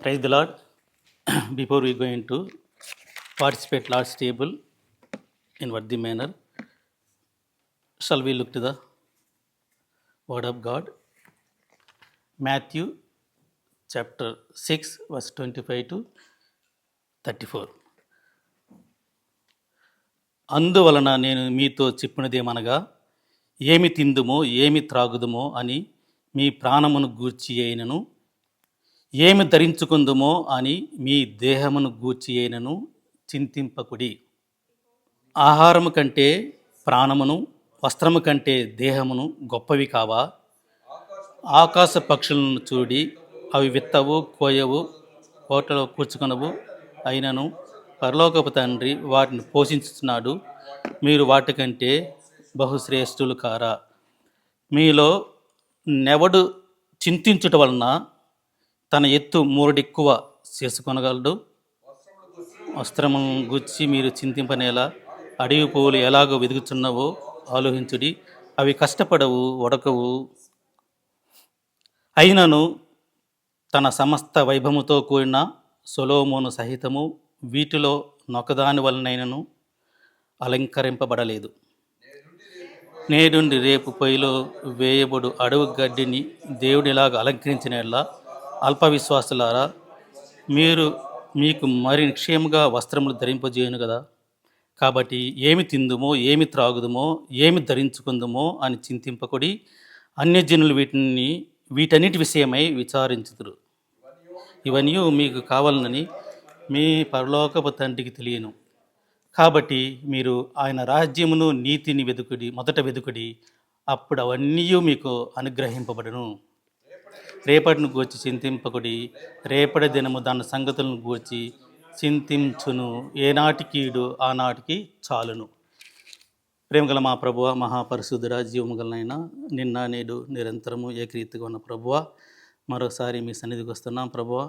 Praise the Lord. Before we go into participate Lord's table in worthy manner, shall we look to the Word of God? Matthew chapter 6, verse 25 to 34. అందువలన నేను మీతో చెప్పినదేమనగా, ఏమి తిందుమో ఏమి త్రాగుదుమో అని మీ ప్రాణమును గూర్చి అయినను, ఏమి ధరించుకుందుమో అని మీ దేహమును గూర్చి అయినను చింతింపకుడి. ఆహారము కంటే ప్రాణమును, వస్త్రము కంటే దేహమును గొప్పవి కావా? ఆకాశ పక్షులను చూడి, అవి విత్తవు, కోయవు, కోటలో కూర్చుకొనవు, అయినను పరలోకపు తండ్రి వాటిని పోషించుతున్నాడు. మీరు వాటికంటే బహుశ్రేష్ఠులు కారా? మీలో నెవడు చింతించుట వలన తన ఎత్తు మూరడెక్కువ చేసుకొనగలడు? వస్త్రములను గుచ్చి మీరు చింతింపనేలా? అడవి పువ్వులు ఎలాగో వెదుగుచున్నవో ఆలోచించుడి. అవి కష్టపడవు, వడకవు, అయినను తన సమస్త వైభవముతో కూడిన సొలొమోను సహితము వీటిలో నొకదాని వలనైనను అలంకరింపబడలేదు. నేడుండి రేపు పొయ్యిలో వేయబడు అడవి గడ్డిని దేవుడిలాగా అలంకరించినట్లా అల్ప విశ్వాసులారా, మీకు మరి నిక్షేమగా వస్త్రములు ధరింపజేయను కదా. కాబట్టి ఏమి తిందుమో, ఏమి త్రాగుదుమో, ఏమి ధరించుకుందుమో అని చింతింపకుడి. అన్యజనులు వీటన్నిటి విషయమై విచారించుదురు. ఇవన్నీ మీకు కావాలనని మీ పరలోకపు తండ్రికి తెలియను. కాబట్టి మీరు ఆయన రాజ్యమును నీతిని మొదట వెదుకుడి, అప్పుడు అవన్నీ మీకు అనుగ్రహింపబడును. రేపటిని గూర్చి చింతింపకుడి, రేపటి దినము దాని సంగతులను గూర్చి చింతించును. ఏనాటికీడు ఆనాటికి చాలును. ప్రేమగల మా ప్రభువ, మహాపరిశుద్ధుడ, జీవము గలనైనా, నిన్న నేడు నిరంతరము ఏకరీతిగా ఉన్న ప్రభువ, మరోసారి మీ సన్నిధికి వస్తున్నాం ప్రభువ.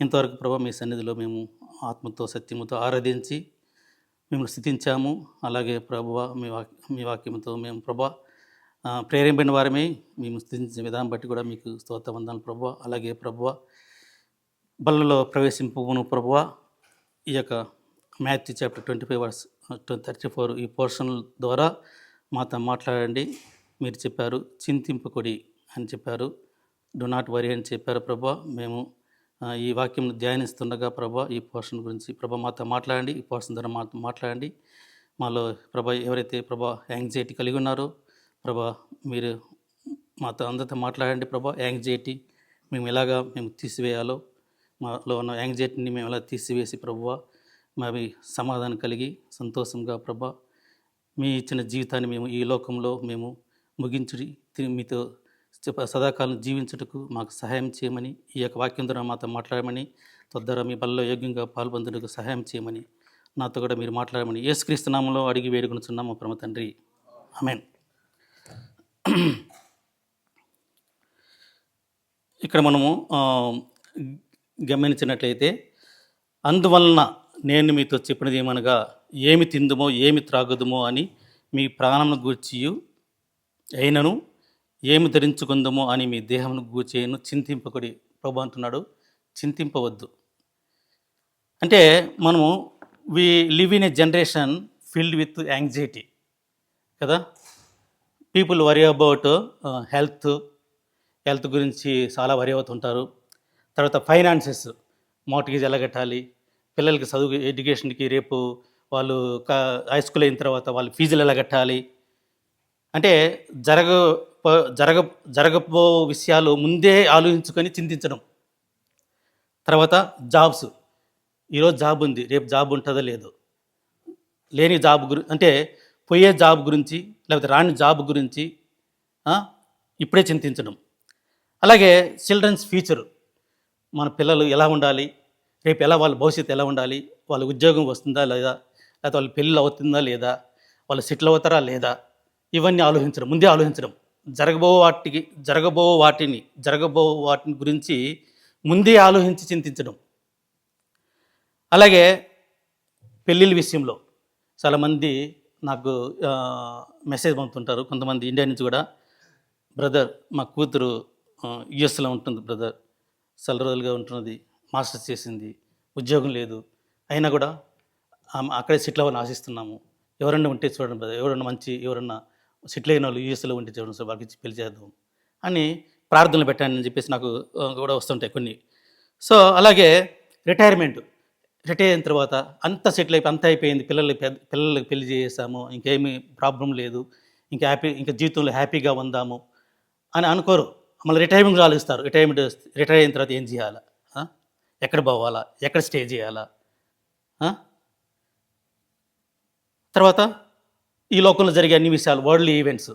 ఇంతవరకు ప్రభు మీ సన్నిధిలో మేము ఆత్మతో సత్యముతో ఆరాధించి మేము స్థుతించాము. అలాగే ప్రభువ మీ వాక్యముతో మేము ప్రభు ప్రేరేపడిన వారమే మేము స్థుతించిన విధానం బట్టి కూడా మీకు స్తోత్రం వందనాలు ప్రభువ. అలాగే ప్రభువ బల్లలో ప్రవేశింపును ప్రభువ. ఈ యొక్క మాథ్యూ చాప్టర్ 25 వర్స్ 34 ఈ పోర్షన్ ద్వారా మాతో మాట్లాడండి. మీరు చెప్పారు చింతింపకుడి అని చెప్పారు, డు నాట్ వరీ అని చెప్పారు ప్రభా. మేము ఈ వాక్యం ధ్యానిస్తుండగా ప్రభా ఈ పోర్షన్ గురించి ప్రభా మాతో మాట్లాడండి. ఈ పోర్షన్ ద్వారా మాతో మాట్లాడండి. మాలో ప్రభా ఎవరైతే ప్రభా యాంగ్జైటీ కలిగి ఉన్నారో ప్రభా మీరు మాతో అందరితో మాట్లాడండి ప్రభా. యాంగ్జైటీ మేము తీసివేయాలో, మాలో ఉన్న యాంగ్జైటీని మేము ఎలా తీసివేసి ప్రభువా మరి సమాధానం కలిగి సంతోషంగా ప్రభా మీ ఇచ్చిన జీవితాన్ని మేము ఈ లోకంలో మేము ముగించి మీతో సదాకాలం జీవించుటకు మాకు సహాయం చేయమని, ఈ యొక్క వాక్యం ద్వారా మాతో మాట్లాడమని, తద్వారా మీ బలలో యోగ్యంగా పాల్పొందుటకు సహాయం చేయమని, నాతో కూడా మీరు మాట్లాడమని యేసుక్రీస్తు నామములో అడిగి వేడుకొనుచున్నాము పరమ తండ్రి, ఆమేన్. ఇక్కడ మనము గమనించినట్లయితే, అందువలన నేను మీతో చెప్పినది ఏమనగా, ఏమి తిందుమో ఏమి త్రాగుదుమో అని మీ ప్రాణమును గూర్చియు అయినను, ఏమి ధరించుకుందామో అని మీ దేహమును గూర్చేయను చింతింపకుడి. ప్రభు అంటున్నాడు, చింతింపవద్దు. అంటే మనము we live in a generation filled with anxiety కదా. పీపుల్ వరీ అబౌట్ హెల్త్ గురించి చాలా వరీ అవుతుంటారు. తర్వాత ఫైనాన్సెస్, మార్ట్గేజ్ ఎలా కట్టాలి, పిల్లలకి చదువు ఎడ్యుకేషన్కి రేపు వాళ్ళు హై స్కూల్ అయిన తర్వాత వాళ్ళు ఫీజులు ఎలా కట్టాలి, అంటే జరగబో విషయాలు ముందే ఆలోచించుకొని చింతించడం. తర్వాత జాబ్స్, ఈరోజు జాబ్ ఉంది, రేపు జాబ్ ఉంటుందో లేదో, లేని జాబ్ అంటే పోయే జాబ్ గురించి లేకపోతే రాని జాబ్ గురించి ఇప్పుడే చింతించడం. అలాగే చిల్డ్రన్స్ ఫ్యూచర్, మన పిల్లలు ఎలా ఉండాలి, రేపు ఎలా వాళ్ళ భవిష్యత్తు ఎలా ఉండాలి, వాళ్ళ ఉద్యోగం వస్తుందా లేదా, లేకపోతే వాళ్ళ పెళ్ళి అవుతుందా లేదా, వాళ్ళు సెటిల్ అవుతారా లేదా, ఇవన్నీ ఆలోచించడం, ముందే ఆలోచించడం. జరగబో వాటిని గురించి ముందే ఆలోచించి చింతించడం. అలాగే పెళ్ళిళ్ళ విషయంలో చాలామంది నాకు మెసేజ్ పంపుతుంటారు, కొంతమంది ఇండియా నుంచి కూడా, బ్రదర్ మా కూతురు యుఎస్లో ఉంటుంది బ్రదర్, చాలా రోజులుగా ఉంటున్నది, మాస్టర్స్ చేసింది, ఉద్యోగం లేదు, అయినా కూడా అక్కడే సెటిల్ అవ్వాలని ఆశిస్తున్నాము. ఎవరన్నా ఉంటే చూడండి బ్రదర్, ఎవరన్నా సెటిల్ అయిన వాళ్ళు యూఎస్లో ఉంటే చూడండి సార్, వాళ్ళకి ఇచ్చి పెళ్లి చేద్దాం అని ప్రార్థనలు పెట్టానని చెప్పేసి నాకు కూడా వస్తుంటాయి కొన్ని. సో అలాగే రిటైర్మెంట్, రిటైర్ అయిన తర్వాత అంతా సెటిల్ అయిపోయి అంతా అయిపోయింది, పిల్లలకి పెళ్లి చేసేసాము, ఇంకేమీ ప్రాబ్లం లేదు, ఇంకా జీవితంలో హ్యాపీగా ఉందాము అని అనుకోరు. మళ్ళీ రిటైర్మెంట్ ఆలోచిస్తారు. రిటైర్ అయిన తర్వాత ఏం చేయాలా, ఎక్కడ పోవాలా, ఎక్కడ స్టే చేయాలా, తర్వాత ఈ లోకంలో జరిగే అన్ని విషయాలు, వరల్డ్ ఈవెంట్స్,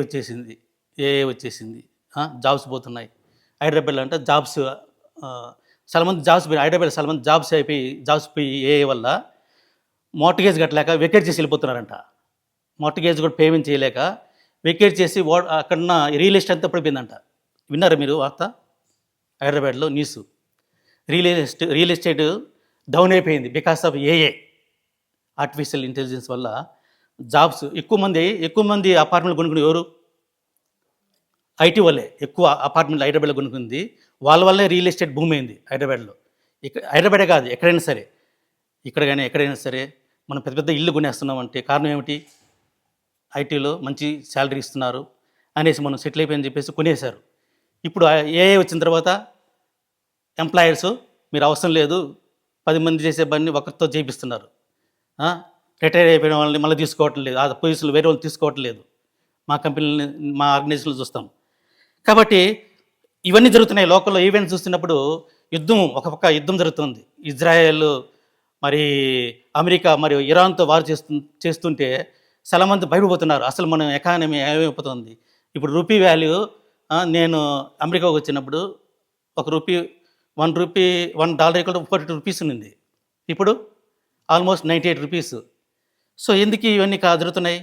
వచ్చేసింది, జాబ్స్ పోతున్నాయి. హైదరాబాద్లో అంటే జాబ్స్, చాలా మంది హైదరాబాద్లో చాలా మంది జాబ్స్ పోయి వల్ల మార్టిగేజ్ కట్టలేక వెకేట్ చేసి వెళ్ళిపోతున్నారంట. మార్టిగేజ్ కూడా పేమెంట్ చేయలేక వెకేట్ చేసి అక్కడున్న రియల్ ఎస్టేట్ అంతా పడిపోయిందంట. విన్నారా మీరు వార్త? హైదరాబాద్లో న్యూస్, రియల్ ఎస్టేట్ డౌన్ అయిపోయింది బికాస్ ఆఫ్ ఆర్టిఫిషియల్ ఇంటెలిజెన్స్ వల్ల. జాబ్స్ ఎక్కువ మంది అపార్ట్మెంట్లు కొనుక్కుని ఎవరు? ఐటీ వల్లే ఎక్కువ అపార్ట్మెంట్లు హైదరాబాద్లో కొనుక్కుంది. వాళ్ళ వల్లే రియల్ ఎస్టేట్ భూమి అయింది హైదరాబాద్లో. హైదరాబాదే కాదు, ఎక్కడైనా సరే మనం పెద్ద పెద్ద ఇల్లు కొనేస్తున్నామంటే కారణం ఏమిటి? ఐటీలో మంచి శాలరీ ఇస్తున్నారు అనేసి మనం సెటిల్ అయిపోయిందని చెప్పేసి కొనేశారు. ఇప్పుడు వచ్చిన తర్వాత ఎంప్లాయర్స్ మీరు అవసరం లేదు, 10 మంది చేసే పని ఒకరితో చేయిస్తున్నారు. రిటైర్ అయిపోయిన వాళ్ళని మళ్ళీ తీసుకోవట్లేదు, ఆ పొజిషన్లు వేరే వాళ్ళు తీసుకోవట్లేదు. మా కంపెనీని, మా ఆర్గనైజేషన్లో చూస్తాం. కాబట్టి ఇవన్నీ జరుగుతున్నాయి. లోకల్లో ఈవెంట్స్ చూస్తున్నప్పుడు ఒక పక్క యుద్ధం జరుగుతుంది. ఇజ్రాయెల్ మరి అమెరికా మరియు ఇరాన్తో వారు చేస్తుంటే చాలామంది భయపడిపోతున్నారు. అసలు మన ఎకానమీ ఏమైపోతుంది. ఇప్పుడు రూపీ వాల్యూ, నేను అమెరికాకు వచ్చినప్పుడు $1 ఈక్వల్ టు 42 రూపీస్ ఉంది. ఇప్పుడు ఆల్మోస్ట్ 98 రూపీస్. సో ఎందుకు ఇవన్నీ జరుగుతున్నాయి?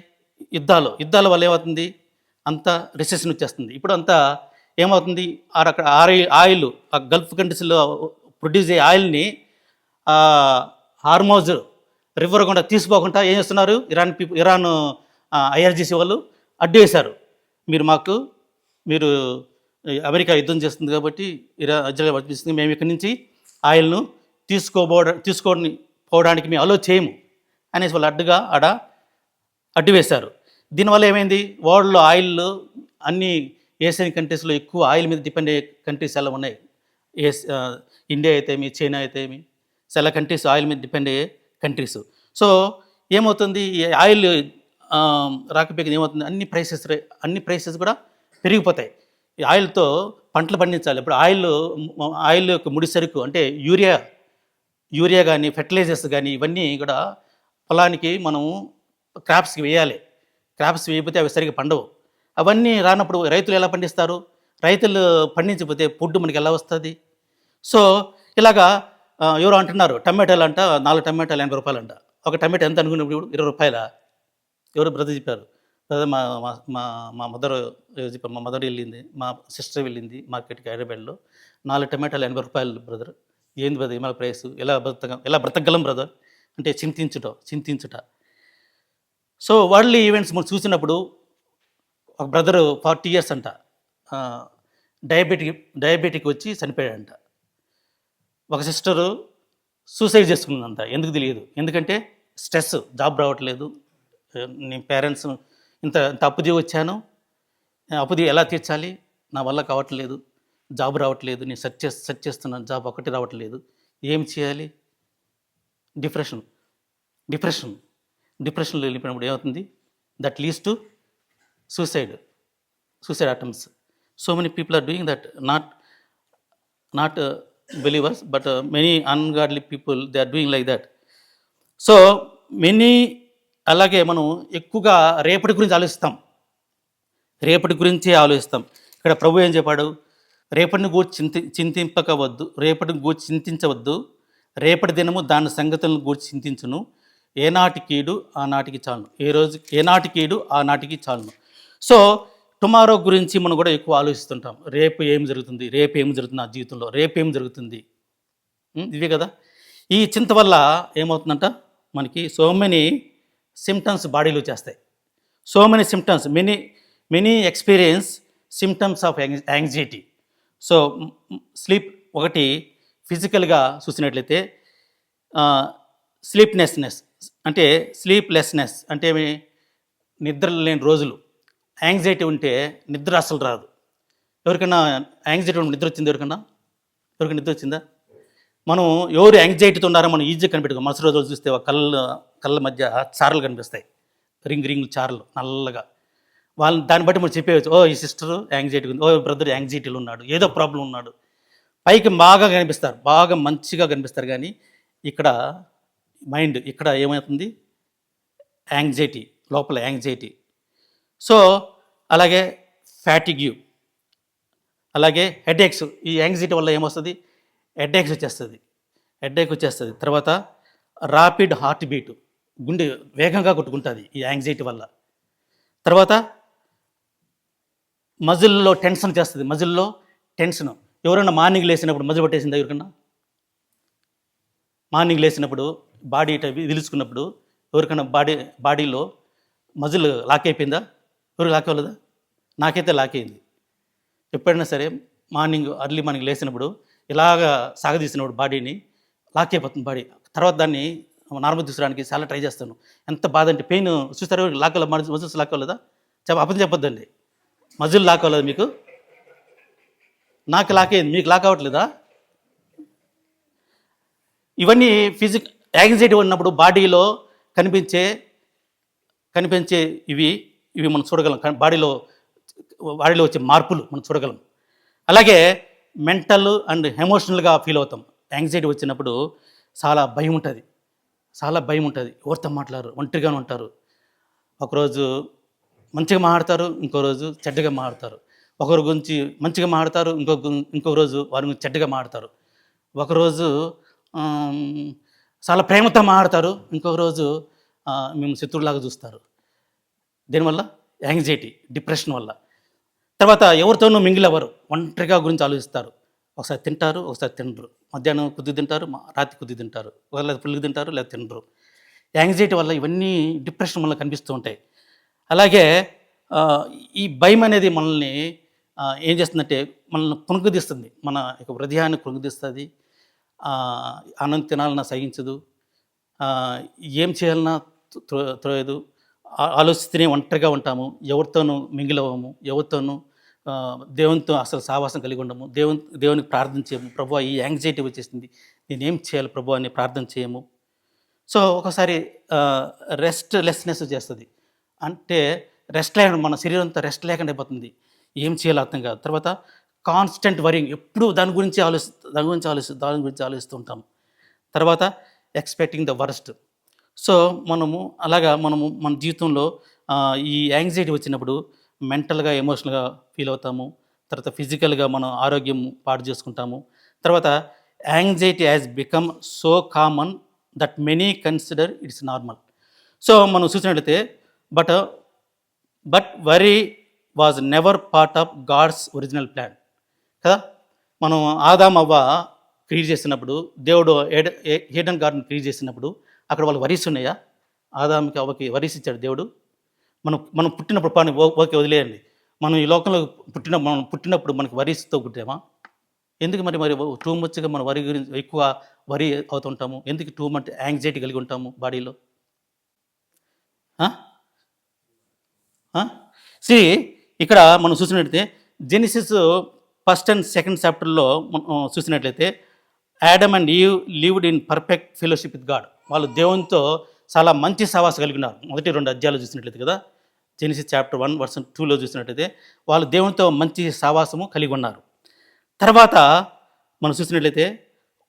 యుద్ధాల వల్ల ఏమవుతుంది? అంతా రిసెషన్ వచ్చేస్తుంది. ఇప్పుడు అంతా ఏమవుతుంది? అక్కడ ఆయిల్, ఆ గల్ఫ్ కంట్రీస్లో ప్రొడ్యూస్ అయ్యే ఆయిల్ని హార్మోజ్ రివర్ గుండా తీసుకోకుండా ఏం చేస్తున్నారు? ఇరాన్ ఐఆర్జీసీ వాళ్ళు అడ్డు వేశారు. మీరు అమెరికా యుద్ధం చేస్తుంది కాబట్టి, ఇజ్రాయెల్ వర్తిస్తుంది, మేము ఇక్కడి నుంచి ఆయిల్ను పోవడానికి మేము అలో చేయము అనేసి వాళ్ళు అడ్డు వేశారు. దీనివల్ల ఏమైంది? వరల్డ్లో ఆయిల్ అన్ని ఏషియన్ కంట్రీస్లో ఎక్కువ ఆయిల్ మీద డిపెండ్ అయ్యే కంట్రీస్ ఎలా ఉన్నాయి. ఇండియా అయితే చైనా అయితే చాలా కంట్రీస్ ఆయిల్ మీద డిపెండ్ అయ్యే కంట్రీస్. సో ఏమవుతుంది? ఈ ఆయిల్ రాకపోయిన ఏమవుతుంది? అన్ని ప్రైసెస్ కూడా పెరిగిపోతాయి. ఈ ఆయిల్తో పంటలు పండించాలి. ఇప్పుడు ఆయిల్ యొక్క ముడి సరుకు అంటే యూరియా కానీ, ఫెర్టిలైజర్స్ కానీ, ఇవన్నీ కూడా పొలానికి మనం క్రాప్స్కి వేయాలి. క్రాప్స్ వేయకపోతే అవి సరిగ్గా పండవు. అవన్నీ రానప్పుడు రైతులు ఎలా పండిస్తారు? రైతులు పండించకపోతే ఫుడ్ మనకి ఎలా వస్తుంది? సో ఇలాగా ఎవరు అంటున్నారు, టమాటాలు 4 టమాటాలు ₹80 అంట. ఒక టమాటా ఎంత అనుకున్నప్పుడు ఇప్పుడు ₹20. ఎవరు బ్రదర్ చెప్పారు? బ్రదర్ మా మదర్ వెళ్ళింది, మా సిస్టర్ వెళ్ళింది మార్కెట్కి హైదరాబాద్లో. 4 టమాటాలు ₹80 బ్రదర్. ఏంది బ్రదర్ ఏమైనా ప్రైస్? ఎలా బ్రతకగలం బ్రదర్ అంటే చింతించుట. సో వరల్డ్ ఈవెంట్స్ మనం చూసినప్పుడు ఒక బ్రదరు 40 years అంట, డయాబెటిక్ వచ్చి చనిపోయాడంట. ఒక సిస్టరు సూసైడ్ చేసుకుందంట. ఎందుకు తెలియదు. ఎందుకంటే స్ట్రెస్, జాబ్ రావట్లేదు, నేను పేరెంట్స్ ఇంత అప్పు వచ్చాను, అప్పు ఎలా తీర్చాలి, నా వల్ల కావట్లేదు, జాబ్ రావట్లేదు, నేను సెర్చ్ చేస్తున్నాను, జాబ్ ఒకటి రావట్లేదు, ఏం చేయాలి? డిప్రెషన్లో వెళ్ళిపోయినప్పుడు ఏమవుతుంది? That leads to suicide attempts. So many people are doing that. Not believers, but many ungodly people, they are doing like that. So అలాగే మనం ఎక్కువగా రేపటి గురించి ఆలోచిస్తాం. ఇక్కడ ప్రభు ఏం చెప్పాడు? రేపటిని గూర్చి చింతించవద్దు, రేపటి దినము దాని సంగతులను గూర్చి చింతించును, ఏనాటి కీడు ఆనాటికి చాలును. సో టుమారో గురించి మనం కూడా ఎక్కువ ఆలోచిస్తుంటాం. రేపు ఏం జరుగుతుంది నా జీవితంలో, రేపు ఏం జరుగుతుంది, ఇవే కదా. ఈ చింత వల్ల ఏమవుతుందంట, మనకి సో మెనీ సిమ్టమ్స్ బాడీలో చేస్తాయి. So many symptoms, many experience symptoms of anxiety. So sleep ఒకటి, ఫిజికల్గా చూసినట్లయితే స్లీప్నెస్నెస్ అంటే స్లీప్లెస్నెస్ అంటే నిద్ర లేని రోజులు. యాంగ్జైటీ ఉంటే నిద్ర అసలు రాదు. ఎవరికైనా యాంగ్జైటీ ఉంటే నిద్ర వచ్చింది? ఎవరికి నిద్ర వచ్చిందా? మనం ఎవరు యాంగ్జైటీతో ఉన్నారో మనం ఈజీగా కనిపెట్టుకో. మరుసటి రోజులు చూస్తే కళ్ళ మధ్య చారలు కనిపిస్తాయి, రింగ్ చారలు నల్లగా. వాళ్ళని దాన్ని బట్టి మనం చెప్పేయచ్చు, ఓ ఈ సిస్టర్ యాంగ్జైటీ ఉంది, ఓ బ్రదర్ యాంగ్జైటీలో ఉన్నాడు, ఏదో ప్రాబ్లం ఉన్నాడు. పైకి బాగా కనిపిస్తారు, బాగా మంచిగా కనిపిస్తారు, కానీ ఇక్కడ మైండ్ ఇక్కడ ఏమవుతుంది? యాంగ్జైటీ, లోపల యాంగ్జైటీ. సో అలాగే ఫ్యాటిగ్యూ, అలాగే హెడేక్స్. ఈ యాంగ్జైటీ వల్ల ఏమొస్తుంది? హెడేక్ వచ్చేస్తుంది. తర్వాత ర్యాపిడ్ హార్ట్ బీట్, గుండె వేగంగా కొట్టుకుంటుంది ఈ యాంగ్జైటీ వల్ల. తర్వాత మజిల్లో టెన్షన్ చేస్తుంది, టెన్షన్. ఎవరైనా మార్నింగ్ లేచినప్పుడు మజిల్ పట్టేసిందా? ఎవరికన్నా మార్నింగ్ లేచినప్పుడు బాడీ విలుచుకున్నప్పుడు ఎవరికైనా బాడీలో మజిల్ లాక్ అయిపోయిందా? ఎవరికి లాక్ అవ్వలేదా? నాకైతే లాక్ అయింది. ఎప్పుడైనా సరే అర్లీ మార్నింగ్ లేచినప్పుడు ఇలాగా సాగదీసినప్పుడు బాడీని లాక్ అయిపోతుంది బాడీ. తర్వాత దాన్ని నార్మల్ తీసుకురావడానికి చాలా ట్రై చేస్తాను. ఎంత బాధ అంటే పెయిన్ చూస్తారో లాక్ అవ్వలేదు, మజిల్స్ లాక్ అవ్వలేదా? అబద్ధం చెప్పొద్దండి. మజిల్ లాక్ అవ్వలేదు మీకు? నాకు లాక్ అయింది, మీకు లాక్ అవ్వట్లేదా? ఇవన్నీ యాంగ్జైటీ ఉన్నప్పుడు బాడీలో కనిపించే ఇవి మనం చూడగలం. బాడీలో వచ్చే మార్పులు మనం చూడగలం. అలాగే మెంటల్ అండ్ ఎమోషనల్గా ఫీల్ అవుతాం. యాంగ్జైటీ వచ్చినప్పుడు చాలా భయం ఉంటుంది. ఎవరితో మాట్లాడరు, ఒంటరిగానే ఉంటారు. ఒకరోజు మంచిగా మాట్లాడతారు, ఇంకో రోజు చెడ్డగా మాట్లాడతారు. ఒకరి గురించి మంచిగా మాట్లాడతారు, ఇంకొక రోజు వారి గురించి చెడ్డగా మాట్లాడతారు. ఒకరోజు చాలా ప్రేమతో మాట్లాడతారు, ఇంకొక రోజు మేము శత్రువులాగా చూస్తారు. దీనివల్ల యాంగ్జైటీ, డిప్రెషన్ వల్ల. తర్వాత ఎవరితోనూ మింగిల్ అవ్వరు, ఒంటరిగా గురించి ఆలోచిస్తారు. ఒకసారి తింటారు, ఒకసారి తినరు. మధ్యాహ్నం కొద్దిగా తింటారు, రాత్రి కొద్దిగా తింటారు, లేదా ఫుల్గా తింటారు, లేదా తినరు. యాంగ్జైటీ వల్ల ఇవన్నీ డిప్రెషన్ వల్ల కనిపిస్తూ ఉంటాయి. అలాగే ఈ భయం అనేది మనల్ని ఏం చేస్తుందంటే మనల్ని కునుకుదీస్తుంది, మన యొక్క హృదయాన్ని కునుకుదీస్తుంది. అన్నం తినాలన్నా సహించదు, ఏం చేయాలన్నా త్రోయదు. ఆలోచిస్తేనే ఒంటరిగా ఉంటాము, ఎవరితోనూ మింగిల్ అవ్వము, ఎవరితోనూ దేవునితో అసలు సావాసం కలిగి ఉండము, దేవునికి ప్రార్థన చేయము. ప్రభు ఈ యాంగ్జైటీ వచ్చేసింది, నేనేం చేయాలి ప్రభు అని ప్రార్థన చేయము. సో ఒకసారి రెస్ట్లెస్నెస్ చేస్తుంది. అంటే రెస్ట్ లేకుండా మన శరీరం అంతా రెస్ట్ లేకుండా అయిపోతుంది, ఏం చేయాలో అర్థం కాదు. తర్వాత కాన్స్టెంట్ వరింగ్, ఎప్పుడు దాని గురించి ఆలోచిస్తూ ఉంటాం. తర్వాత ఎక్స్పెక్టింగ్ ద వర్స్ట్. సో మనము మన జీవితంలో ఈ యాంగ్జైటీ వచ్చినప్పుడు మెంటల్గా, ఎమోషనల్గా ఫీల్ అవుతాము. తర్వాత ఫిజికల్గా మనం ఆరోగ్యం పాడు చేసుకుంటాము. తర్వాత anxiety has become so common that many consider it's normal. So మనం చూసినట్లయితే but worry was never part of God's original plan కదా. మనం ఆదాం అవ్వ క్రియేట్ చేసినప్పుడు, దేవుడు ఏడెన్ గార్డెన్ క్రియేట్ చేసినప్పుడు అక్కడ వాళ్ళు వరీస్ ఉన్నాయా? ఆదాంకి అవ్వకి వరీస్ ఇచ్చాడు దేవుడు. మనం పుట్టినప్పుడు పని ఓకే వదిలేయండి, మనం ఈ లోకంలో పుట్టినప్పుడు మనకి వరీస్తో పుట్టామా? ఎందుకు మరి టూ మచ్గా మన వరి గురించి ఎక్కువ వరి అవుతుంటాము? ఎందుకు టూ మచ్ యాంగ్జైటీ కలిగి ఉంటాము బాడీలో? ఇక్కడ మనం చూసినట్లయితే జెనిసిస్ 1st and 2nd చాప్టర్లో మనం చూసినట్లయితే Adam and Eve lived in perfect fellowship with God. వాళ్ళు దేవునితో చాలా మంచి సహవాసం కలిగి ఉన్నారు. మొదటి 2 అధ్యాయాలు చూసినట్లయితే కదా, జెనిసిస్ చాప్టర్ 1 verse 2లో చూసినట్లయితే వాళ్ళు దేవునితో మంచి సహవాసము కలిగి ఉన్నారు. తర్వాత మనం చూసినట్లయితే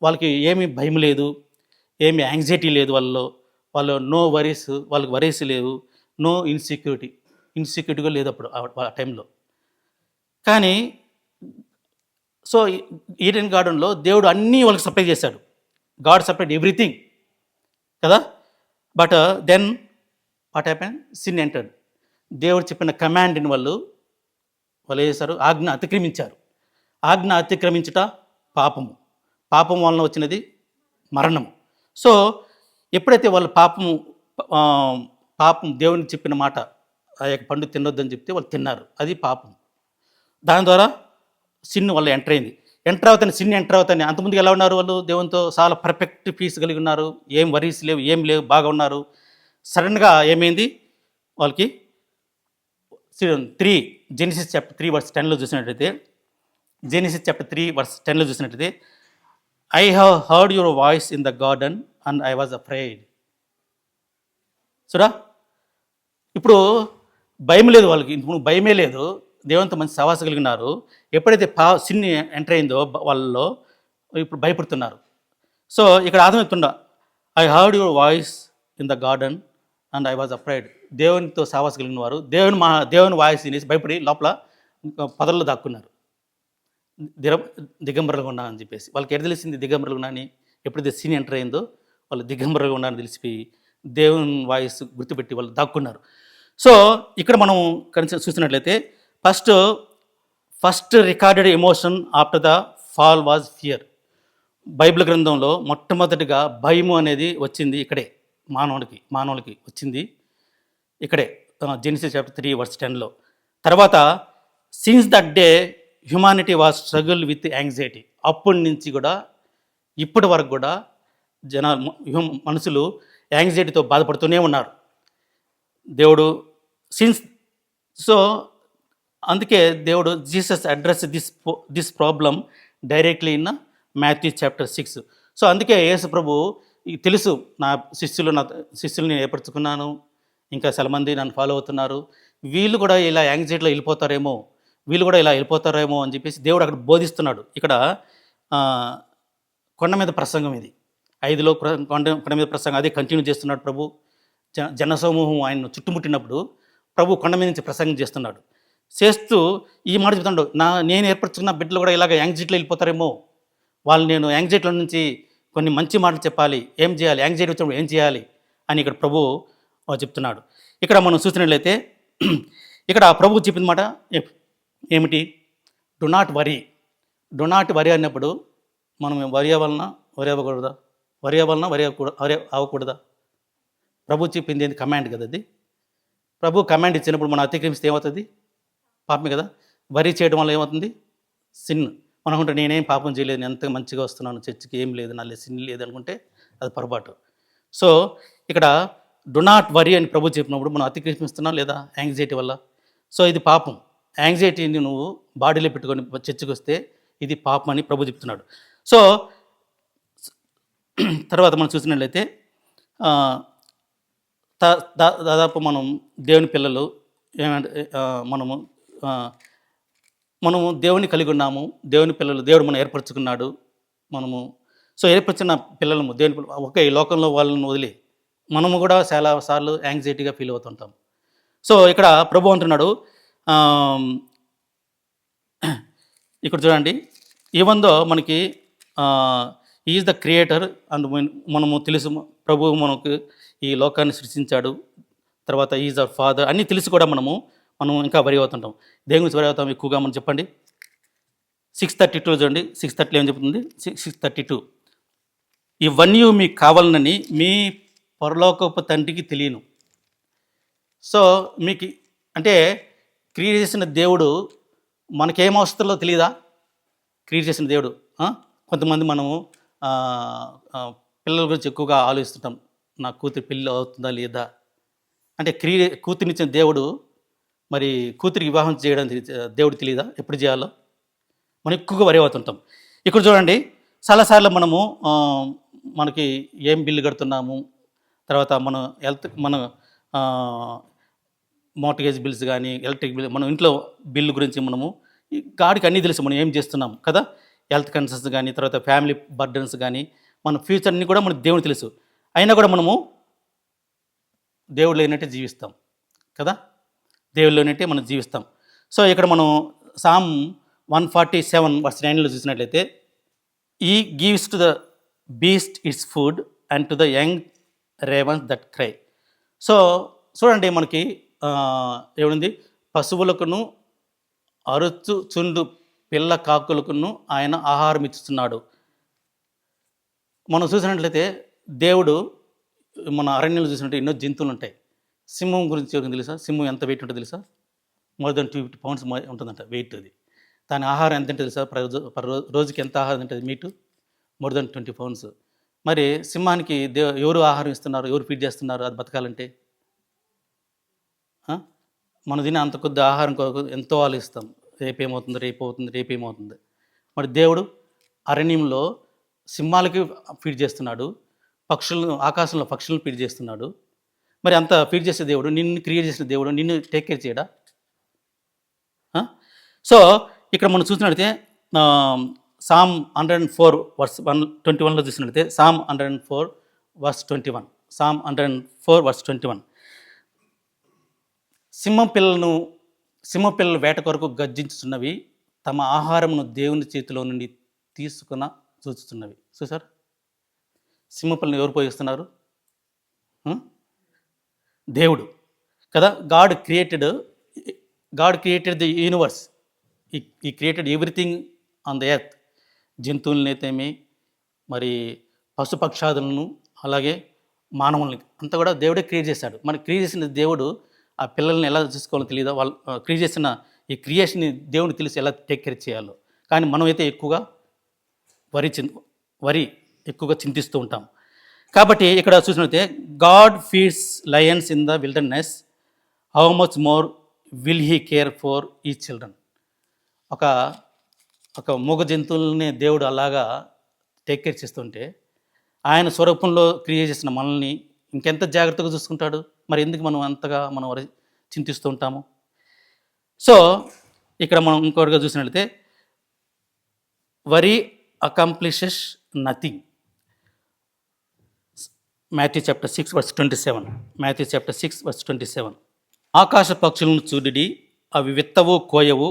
వాళ్ళకి ఏమీ భయం లేదు, ఏమి యాంగ్జైటీ లేదు, వాళ్ళు నో వరీస్, వాళ్ళకి వరీస్ లేవు, నో ఇన్సెక్యూరిటీగా లేదు అప్పుడు ఆ టైంలో. కానీ సో ఈడెన్ గార్డెన్లో దేవుడు అన్నీ వాళ్ళకి సప్లై చేశాడు. గాడ్ సప్లైడ్ ఎవ్రీథింగ్ కదా. But then what happen? Sin entered. దేవుడు చెప్పిన కమాండ్ని వాళ్ళు ఏం చేశారు? ఆజ్ఞ అతిక్రమించారు. ఆజ్ఞ అతిక్రమించుట పాపం వలన వచ్చినది మరణము. సో ఎప్పుడైతే వాళ్ళు పాపం దేవునికి చెప్పిన మాట, ఆ యొక్క పండు తినొద్దని చెప్తే వాళ్ళు తిన్నారు, అది పాపం. దాని ద్వారా సిన్ వల్ల ఎంటర్ అయింది. ఎంటర్ అవుతాను, సిన్ ఎంటర్ అవుతాను. అంతకుముందు ఎలా ఉన్నారు వాళ్ళు? దేవునితో చాలా పర్ఫెక్ట్ పీస్ కలిగి ఉన్నారు. ఏం వరీస్ లేవు, ఏం లేవు, బాగా ఉన్నారు. సడన్గా ఏమైంది వాళ్ళకి? 3 జెనిసిస్ చాప్టర్ 3 వర్స్ 10లో చూసినట్లయితే, జెనిసిస్ చాప్టర్ 3 వర్స్ 10లో చూసినట్లయితే, I have heard your voice in the garden and I was afraid. చూడా, ఇప్పుడు భయం లేదు వాళ్ళకి, ఇప్పుడు భయమే లేదు. దేవునితో మంచి సహవాసం కలిగినారు. ఎప్పుడైతే సిన్ ఎంటర్ అయిందో వాళ్ళలో, ఇప్పుడు భయపడుతున్నారు. సో ఇక్కడ ఆదం చెప్తుండ, I heard your voice in the garden and I was afraid. దేవునితో సహవాసం కలిగిన వారు దేవుని వాయిస్ వినేసి భయపడి లోపల పొదల్లో దాక్కున్నారు. దిగంబరులుగా ఉన్నా అని చెప్పేసి. వాళ్ళకి ఎడ తెలిసింది దిగంబరులుగా ఉన్నా అని? ఎప్పుడైతే సీన్ ఎంటర్ అయిందో వాళ్ళు దిగంబరులుగా ఉన్నారని తెలిసిపోయి దేవుని వాయిస్ గుర్తుపెట్టి వాళ్ళు దాక్కున్నారు. సో ఇక్కడ మనం చూసినట్లయితే first recorded emotion after the fall was fear. Bible గ్రంథంలో మొట్టమొదటిగా భయము అనేది వచ్చింది ఇక్కడే. మానవులకి వచ్చింది ఇక్కడే, జెనిసిస్ చాప్టర్ 3 వర్స్ 10లో. తర్వాత since that day humanity was struggle with anxiety. అప్పటి నుంచి కూడా ఇప్పటి వరకు కూడా మనుషులు యాంగ్జైటీతో బాధపడుతూనే ఉన్నారు. దేవుడు సో అందుకే దేవుడు Jesus address this problem directly in Matthew chapter 6. So అందుకే యేసు ప్రభు తెలుసు, నా శిష్యుల్ని ఏర్పరచుకున్నాను, ఇంకా చాలా మంది నన్ను ఫాలో అవుతున్నారు, వీళ్ళు కూడా ఇలా యాంగ్జైటీలో వెళ్ళిపోతారేమో అని చెప్పేసి దేవుడు అక్కడ బోధిస్తున్నాడు. ఇక్కడ కొండ మీద ప్రసంగం, ఇది 5లో కొండ మీద ప్రసంగం అదే కంటిన్యూ చేస్తున్నాడు ప్రభు. జనసమూహం ఆయన చుట్టుముట్టినప్పుడు ప్రభు కొండ మీద నుంచి ప్రసంగం చేస్తూ ఈ మాట చెప్తున్నాడు, నేను ఏర్పరచుకున్న బిడ్డలు కూడా ఇలాగ యాంగ్జైటీలో వెళ్ళిపోతారేమో, వాళ్ళు నేను యాంగ్జైటీలో నుంచి కొన్ని మంచి మాటలు చెప్పాలి, ఏం చేయాలి, యాంగ్జైటీ వచ్చినప్పుడు ఏం చేయాలి అని ఇక్కడ ప్రభు చెప్తున్నాడు. ఇక్కడ మనం చూసినట్లయితే ఇక్కడ ప్రభు చెప్పిన మాట ఏమిటి? డు నాట్ వరీ అన్నప్పుడు మనం వరి అవ్వకూడదా? వరి అవ్వకూడదా? ప్రభు చెప్పింది ఏంది? కమాండ్ కదా అది. ప్రభు కమాండ్ ఇచ్చినప్పుడు మనం అతిక్రమిస్తే ఏమవుతుంది? పాపమే కదా. వరి చేయడం వల్ల ఏమవుతుంది? సిన్. మనం అనుకుంటే నేనేం పాపం చేయలేదు, నేను ఎంత మంచిగా వస్తున్నాను చర్చికి, ఏం లేదు, నా సిన్ లేదు అనుకుంటే అది పొరపాటు. సో ఇక్కడ డు నాట్ వరీ అని ప్రభు చెప్పినప్పుడు మనం అతిక్రమిస్తున్నాం లేదా యాంగ్జైటీ వల్ల? సో ఇది పాపం. యాంగ్జైటీని నువ్వు బాడీలో పెట్టుకొని చర్చికి వస్తే ఇది పాపం అని ప్రభు చెప్తున్నాడు. సో తర్వాత మనం చూసినట్లయితే దాదాపు మనం దేవుని పిల్లలు ఏమంటే మనము దేవుని కలిగి ఉన్నాము, దేవుని పిల్లలు, దేవుడు మనం ఏర్పరచుకున్నాడు. సో ఏర్పరిచిన పిల్లలము దేవుని ఒకే లోకంలో వాళ్ళని వదిలి మనము కూడా చాలా సార్లు యాంగ్జైటీగా ఫీల్ అవుతుంటాం. సో ఇక్కడ ప్రభు అంటున్నాడు, ఇక్కడ చూడండి, ఈవెందో మనకి ఈజ్ ద క్రియేటర్ అండ్ మనము తెలుసు, ప్రభువు మనకు ఈ లోకాన్ని సృష్టించాడు, తర్వాత ఈజ్ అవర్ ఫాదర్ అన్నీ తెలిసి కూడా మనం ఇంకా వరి అవుతుంటాం. దేని గురించి వరి అవుతాం ఎక్కువగా? మనం చెప్పండి. 6:32 చూడండి. 6:30 ఏం చెప్తుంది? 6:32 ఇవన్నీ మీకు కావాలనని మీ పరలోకపు తండ్రికి తెలియను. సో మీకు అంటే క్రియేట్ చేసిన దేవుడు మనకేం అవసరంలో తెలియదా? క్రియేట్ చేసిన దేవుడు. కొంతమంది మనము పిల్లల గురించి ఎక్కువగా ఆలోచిస్తుంటాం, నా కూతురి పెళ్ళి అవుతుందా లేదా అంటే. కూతురినిచ్చిన దేవుడు మరి కూతురికి వివాహం చేయడం దేవుడు తెలియదా ఎప్పుడు చేయాలో? మనం ఎక్కువగా వరి అవుతుంటాం. ఇక్కడ చూడండి, చాలాసార్లు మనకి ఏం బిల్లు కడుతున్నాము, తర్వాత మన మోర్టగేజ్ బిల్స్ కానీ, ఎలక్ట్రిక్ బిల్, మనం ఇంట్లో బిల్లు గురించి గాడికి అన్నీ తెలుసు, మనం ఏం చేస్తున్నాం కదా. హెల్త్ కన్సర్న్స్ కానీ, తర్వాత ఫ్యామిలీ బర్డన్స్ కానీ, మన ఫ్యూచర్ని కూడా మనకు దేవుడు తెలుసు. అయినా కూడా మనము దేవుడు లేనట్టే జీవిస్తాం కదా, దేవుళ్ళలోనంటే మనం జీవిస్తాం. సో ఇక్కడ మనం సామ్ 147 వర్స్ 9లో చూసినట్లయితే, he gives to the beast its food and to the young ravens that cry. So చూడండి, మనకి ఏముంది? పశువులకును చుండు పిల్ల కాకులకును ఆయన ఆహారం ఇస్తున్నాడు. మనం చూసినట్లయితే దేవుడు మన అరణ్యంలో చూసినట్టు ఎన్నో జంతువులు ఉంటాయి. సింహం గురించి తెలుసా? సింహం ఎంత వెయిట్ ఉంటుందో తెలుసా? మోర్ దెన్ 250 pounds ఉంటుందంట వెయిట్ అది. దాని ఆహారం ఎంత ఉంటుంది సార్? రోజుకి ఎంత ఆహారం తింటుంది? Meat more than 20 pounds. మరి సింహానికి ఎవరు ఆహారం ఇస్తున్నారు? ఎవరు ఫీడ్ చేస్తున్నారు అది బతకాలంటే? మనం తినే అంత కొద్ది ఆహారం కొరకు ఎంతో ఆలోచిస్తాం. రేపేమవుతుంది, రేపవుతుంది, రేపేమవుతుంది. మరి దేవుడు అరణ్యంలో సింహాలకి ఫీడ్ చేస్తున్నాడు, ఆకాశంలో పక్షులను ఫీడ్ చేస్తున్నాడు. మరి అంత ఫీడ్ చేసే దేవుడు, నిన్ను క్రియేట్ చేసిన దేవుడు నిన్ను టేక్ కేర్ చేయడా? సో ఇక్కడ మనం చూసినట్లయితే సామ్ 104 వర్స్ 121లో చూసినట్లయితే సామ్ 104 వర్స్ 21, సామ్ 104 వర్స్ 21, సింహం పిల్లలు వేట కొరకు గర్జించుతున్నవి, తమ ఆహారమును దేవుని చేతిలో నుండి తీసుకున్న చూస్తున్నవి. చూసారు, సింహం పిల్లలు ఎవరు పోయిస్తున్నారు? దేవుడు కదా. God created the universe. He created everything on the earth. జంతువులనైతేమి, మరి పశుపక్షాదులను, అలాగే మానవుల్ని అంతా కూడా దేవుడే క్రియేట్ చేశాడు. మనకి క్రియేట్ చేసిన దేవుడు ఆ పిల్లల్ని ఎలా చూసుకోవాలో తెలియదా? వాళ్ళు క్రియేట్ చేసిన ఈ క్రియేషన్ని దేవుడికి తెలిసి ఎలా టేక్ కేర్ చేయాలో. కానీ మనమైతే ఎక్కువగా వరి ఎక్కువగా చింతిస్తూ ఉంటాం. కాబట్టి ఇక్కడ చూసినట్లయితే God feeds lions in the wilderness, how much more will he care for ఈ చిల్డ్రన్. ఒక మూగ జంతువులని దేవుడు అలాగా టేక్ కేర్ చేస్తుంటే, ఆయన స్వరూపంలో క్రియేట్ చేసిన మనల్ని ఇంకెంత జాగ్రత్తగా చూసుకుంటాడు. మరి ఎందుకు మనం అంతగా చింతిస్తూ ఉంటాము? సో ఇక్కడ మనం ఇంకోటిగా చూసినట్లయితే worry accomplishes nothing. Matthew chapter 6 verse 27. Matthew chapter 6 verse 27. ఆకాశ పక్షులను చూడిడి, అవి విత్తవు, కోయవు,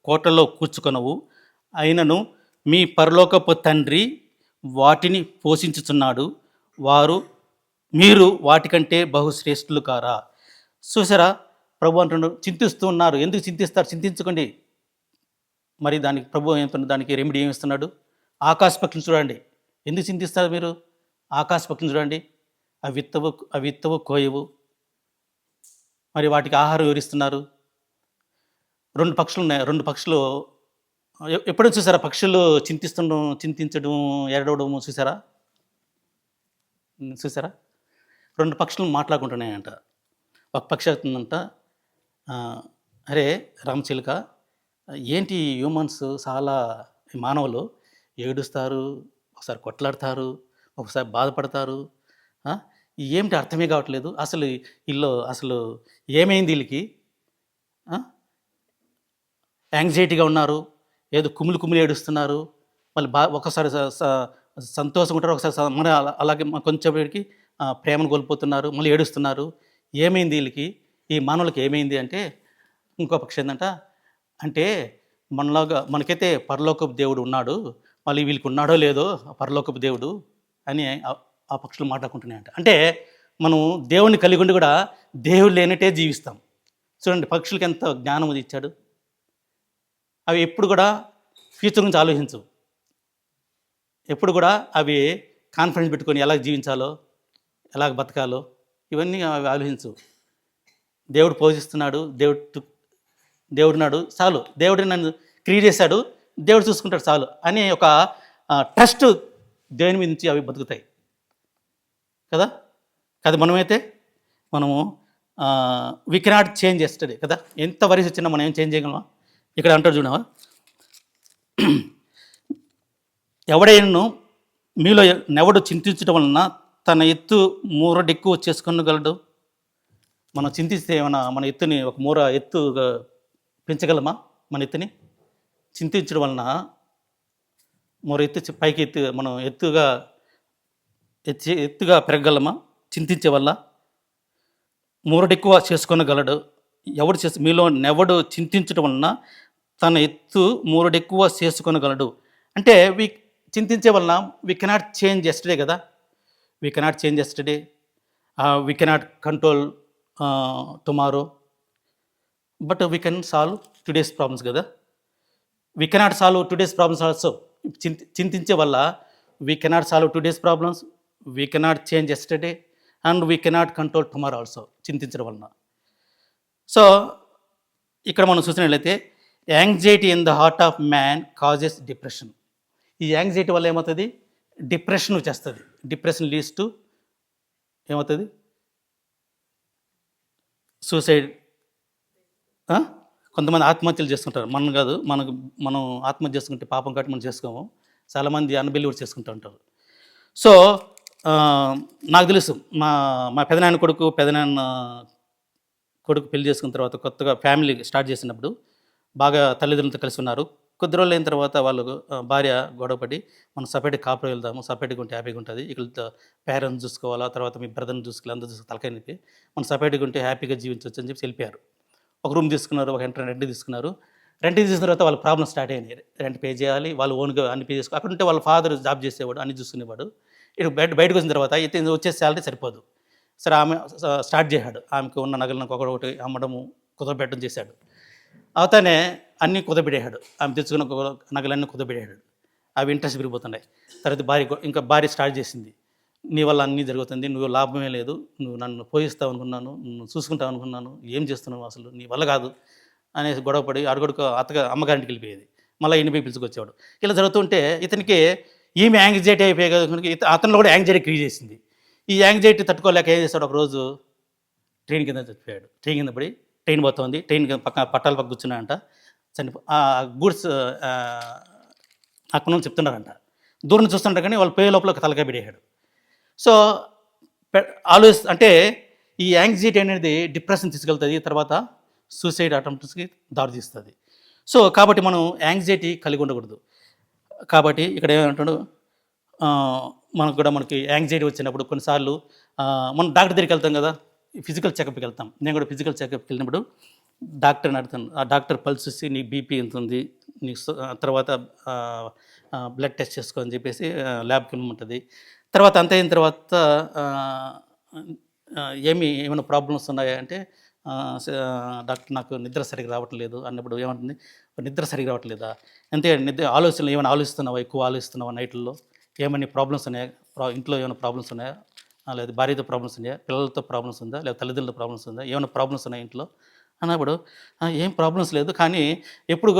కోటలో కూర్చుకొనవు, అయినను మీ పరలోకపు తండ్రి వాటిని పోషించుచున్నాడు. మీరు వాటికంటే బహుశ్రేష్ఠులు కారా? చూసారా, ప్రభు అంటున్నాడు, చింతిస్తూ ఉన్నారు. ఎందుకు చింతిస్తారు? చింతించుకోండి. మరి దానికి ప్రభు ఏమంటున్నాడు? దానికి రెమెడీ ఏమిస్తున్నాడు? ఆకాశ పక్షులు చూడండి. ఎందుకు చింతిస్తారు మీరు? ఆకాశ పక్షులు చూడండి, అవి విత్తవు, కోయవు, మరి వాటికి ఆహారం వివరిస్తున్నారు. 2 పక్షులు ఉన్నాయి. 2 పక్షులు ఎప్పుడూ చూసారా? పక్షులు చింతించడం, ఏడవడం చూసారా? 2 పక్షులు మాట్లాడుకుంటున్నాయంట. ఒక పక్షి అవుతుందంట, అరే రామచిలుక, ఏంటి హ్యూమన్స్ చాలా మానవులు ఏడుస్తారు, ఒకసారి కొట్లాడతారు, ఒకసారి బాధపడతారు, ఏమిటి అర్థమే కావట్లేదు, అసలు ఏమైంది వీళ్ళకి? యాంగ్జైటీగా ఉన్నారు, ఏదో కుమిలి ఏడుస్తున్నారు, మళ్ళీ ఒకసారి సంతోషంగా ఉంటారు, ఒకసారి మన అలాగే కొంచెంకి ప్రేమను కోల్పోతున్నారు, మళ్ళీ ఏడుస్తున్నారు. ఏమైంది వీళ్ళకి? ఈ మానవులకి ఏమైంది అంటే, ఇంకో పక్షి ఏంటంట, అంటే మనకైతే పరలోకపు దేవుడు ఉన్నాడు, మళ్ళీ వీళ్ళకి ఉన్నాడో లేదో పరలోకపు దేవుడు అని ఆ పక్షులు మాట్లాడుకుంటున్నాయంట. అంటే మనం దేవుడిని కలిగి ఉండి కూడా దేవుడు లేనట్టే జీవిస్తాం. చూడండి, పక్షులకి ఎంత జ్ఞానం ఇచ్చాడు. అవి ఎప్పుడు కూడా ఫ్యూచర్ గురించి ఆలోచించవు. ఎప్పుడు కూడా అవి కాన్ఫిడెన్స్ పెట్టుకొని ఎలా జీవించాలో, ఎలా బతకాలో ఇవన్నీ అవి ఆలోచించవు. దేవుడు పోషిస్తున్నాడు, దేవుడున్నాడు చాలు, దేవుడు నన్ను క్రియేట్ చేశాడు, దేవుడు చూసుకుంటాడు చాలు అనే ఒక ట్రస్ట్ దేని మీద నుంచి అవి బతుకుతాయి కదా. మనమైతే వి కెనాట్ చేంజ్ ఎస్టర్డే కదా. ఎంత వయసు వచ్చినా మనం ఏం చేంజ్ చేయగలమా? ఇక్కడ అంటారు చూడవా, ఎవడైనా మీలో నెవడు చింతించడం వలన తన ఎత్తు మూరడెక్కువ చేసుకొనగలడు. మనం చింతిస్తే ఏమన్నా మన ఎత్తుని ఒక మూర ఎత్తుగా పెంచగలమా? మన ఎత్తుని చింతించడం వలన మూర ఎత్తు పైకి మనం ఎత్తుగా పెరగగలమా? చింతించే వల్ల మూరడెక్కువ చేసుకొనగలడు. మీలో నెవడు చింతించడం వలన తన ఎత్తు మూరడెక్కువ చేసుకొనగలడు. అంటే చింతించే వలన వి కెనాట్ చేంజ్ ఎస్టర్డే కదా. We cannot change yesterday, we cannot control tomorrow, but we can solve today's problems కదా. We cannot solve today's problems also. చింతించే వల్ల we cannot solve today's problems, we cannot change yesterday, and we cannot control tomorrow also. చింతించడం వలన. So ఇక్కడ మనం చూసినట్లయితే anxiety in the heart of man causes depression. ఈ anxiety వల్ల ఏమవుతుంది? డిప్రెషన్ వచ్చేస్తుంది. డిప్రెషన్ లీడ్స్ టు ఏమవుతుంది? సూసైడ్. కొంతమంది ఆత్మహత్యలు చేసుకుంటారు. మనం కాదు, మనం ఆత్మహత్య చేసుకుంటే పాపం కాబట్టి మనం చేసుకోము. చాలామంది అన్బిలీవర్స్ చేసుకుంటూ ఉంటారు. సో నాకు తెలుసు, మా మా పెదనాన్న కొడుకు పెళ్లి చేసుకున్న తర్వాత కొత్తగా ఫ్యామిలీ స్టార్ట్ చేసినప్పుడు బాగా తల్లిదండ్రులతో కలిసి ఉన్నారు. కొద్ది రోజులు అయిన తర్వాత వాళ్ళు భార్య గొడవపడి మనం సపరేట్గా కాపురం వెళ్దాము, సపరేట్గా ఉంటే హ్యాపీగా ఉంటుంది, ఇక్కడ పేరెంట్స్ చూసుకోవాలా, తర్వాత మీ బ్రదర్ని చూసుకోవాలి, అందరూ చూసుకోవాలి, తలకాయ నొప్పి, మనం సపరేట్గా ఉంటే హ్యాపీగా జీవించవచ్చు అని చెప్పి వెళ్ళిపోయారు. ఒక రూమ్ తీసుకున్నారు, ఒక రెంట్ తీసుకున్నారు. రెంట్ తీసుకున్న తర్వాత వాళ్ళ ప్రాబ్లం స్టార్ట్ అయినాయి. రెంట్ పే చేయాలి, వాళ్ళు ఓన్గా అన్ని పే చేసుకోవాలి. అక్కడ ఉంటే వాళ్ళ ఫాదర్ జాబ్ చేసేవాడు, అన్ని చూసుకునేవాడు. ఇటు బయటకు వచ్చిన తర్వాత అయితే వచ్చే శాలరీ సరిపోదు. సరే, ఆమె స్టార్ట్ చేశాడు. ఆమెకు ఉన్న నగలను ఒకటి అమ్మడము, కుదరబెట్టడం చేశాడు. అవతానే అన్నీ కుదబెట్టేశాడు. ఆమె తెచ్చుకున్న నగలన్నీ కుదబెట్టేశాడు. అవి ఇంట్రెస్ట్ పెరిగిపోతున్నాయి. తర్వాత భార్య స్టార్ట్ చేసింది, నీ వల్ల అన్నీ జరుగుతుంది, నువ్వు లాభమే లేదు, నువ్వు నన్ను పోయిస్తావు అనుకున్నాను, నువ్వు చూసుకుంటావు అనుకున్నాను, ఏం చేస్తున్నావు అసలు, నీ వల్ల కాదు అనేసి గొడవపడి అడుగడుకు అమ్మగారింటికి వెళ్ళిపోయేది. మళ్ళీ ఇంటిపై పిలుచుకొచ్చేవాడు. ఇలా జరుగుతుంటే ఇతనికి ఈమె యాంగ్జైటీ అయిపోయే కదా, అతనిలో కూడా యాంగ్జైటీ క్రియేట్ చేసింది. ఈ యాంగ్జైటీ తట్టుకోలేక ఏం చేస్తాడు, ఒకరోజు ట్రైన్ కింద చచ్చిపోయాడు. ట్రైన్ కింద పడి, ట్రైన్ పోతుంది, ట్రైన్ పట్టాల పక్క కూర్చున్నాడంట. గూడ్స్ అక్కడ నుంచి చెప్తున్నారంట. దూరం చూస్తుంటారు కానీ వాళ్ళు పోయే లోపల ఒక తలకాయ పెట్టేశాడు. సో అంటే ఈ యాంగ్జైటీ అనేది డిప్రెషన్ తీసుకెళ్తుంది, తర్వాత సూసైడ్ అటెంప్ట్స్కి దారితీస్తుంది. సో కాబట్టి మనం యాంగ్జైటీ కలిగి ఉండకూడదు. కాబట్టి ఇక్కడ ఏమంటాడు, మనకి యాంగ్జైటీ వచ్చినప్పుడు కొన్నిసార్లు మనం డాక్టర్ దగ్గరికి వెళ్తాం కదా, ఫిజికల్ చెకప్కి వెళ్తాం. నేను కూడా ఫిజికల్ చెకప్కి వెళ్ళినప్పుడు డాక్టర్ని అడుగుతాను. ఆ డాక్టర్ పల్స్ చూసి నీ బీపీ ఎంత ఉంది, నీ తర్వాత బ్లడ్ టెస్ట్ చేసుకో అని చెప్పేసి ల్యాబ్కి వెళ్ళమంటుంది. తర్వాత అంత అయిన తర్వాత ఏమైనా ప్రాబ్లమ్స్ ఉన్నాయా అంటే, డాక్టర్ నాకు నిద్ర సరిగ్గా రావట్లేదు అన్నప్పుడు ఏమంటుంది, నిద్ర సరిగ్గా రావట్లేదా, అంతే ఆలోచనలు ఏమైనా ఆలోచిస్తున్నావా, ఎక్కువ ఆలోచిస్తున్నావా నైట్లో, ఏమైనా ప్రాబ్లమ్స్ ఉన్నాయా, ఇంట్లో ఏమైనా ప్రాబ్లమ్స్ ఉన్నాయా, లేదా భార్యతో ప్రాబ్లమ్స్ ఉన్నాయా, పిల్లలతో ప్రాబ్లమ్స్ ఉందా, లేదా తల్లిదండ్రులతో ప్రాబ్లమ్స్ ఉందా, ఏమైనా ప్రాబ్లమ్స్ ఉన్నాయా ఇంట్లో అన్నప్పుడు, ఏం ప్రాబ్లమ్స్ లేదు, కానీ ఎప్పుడు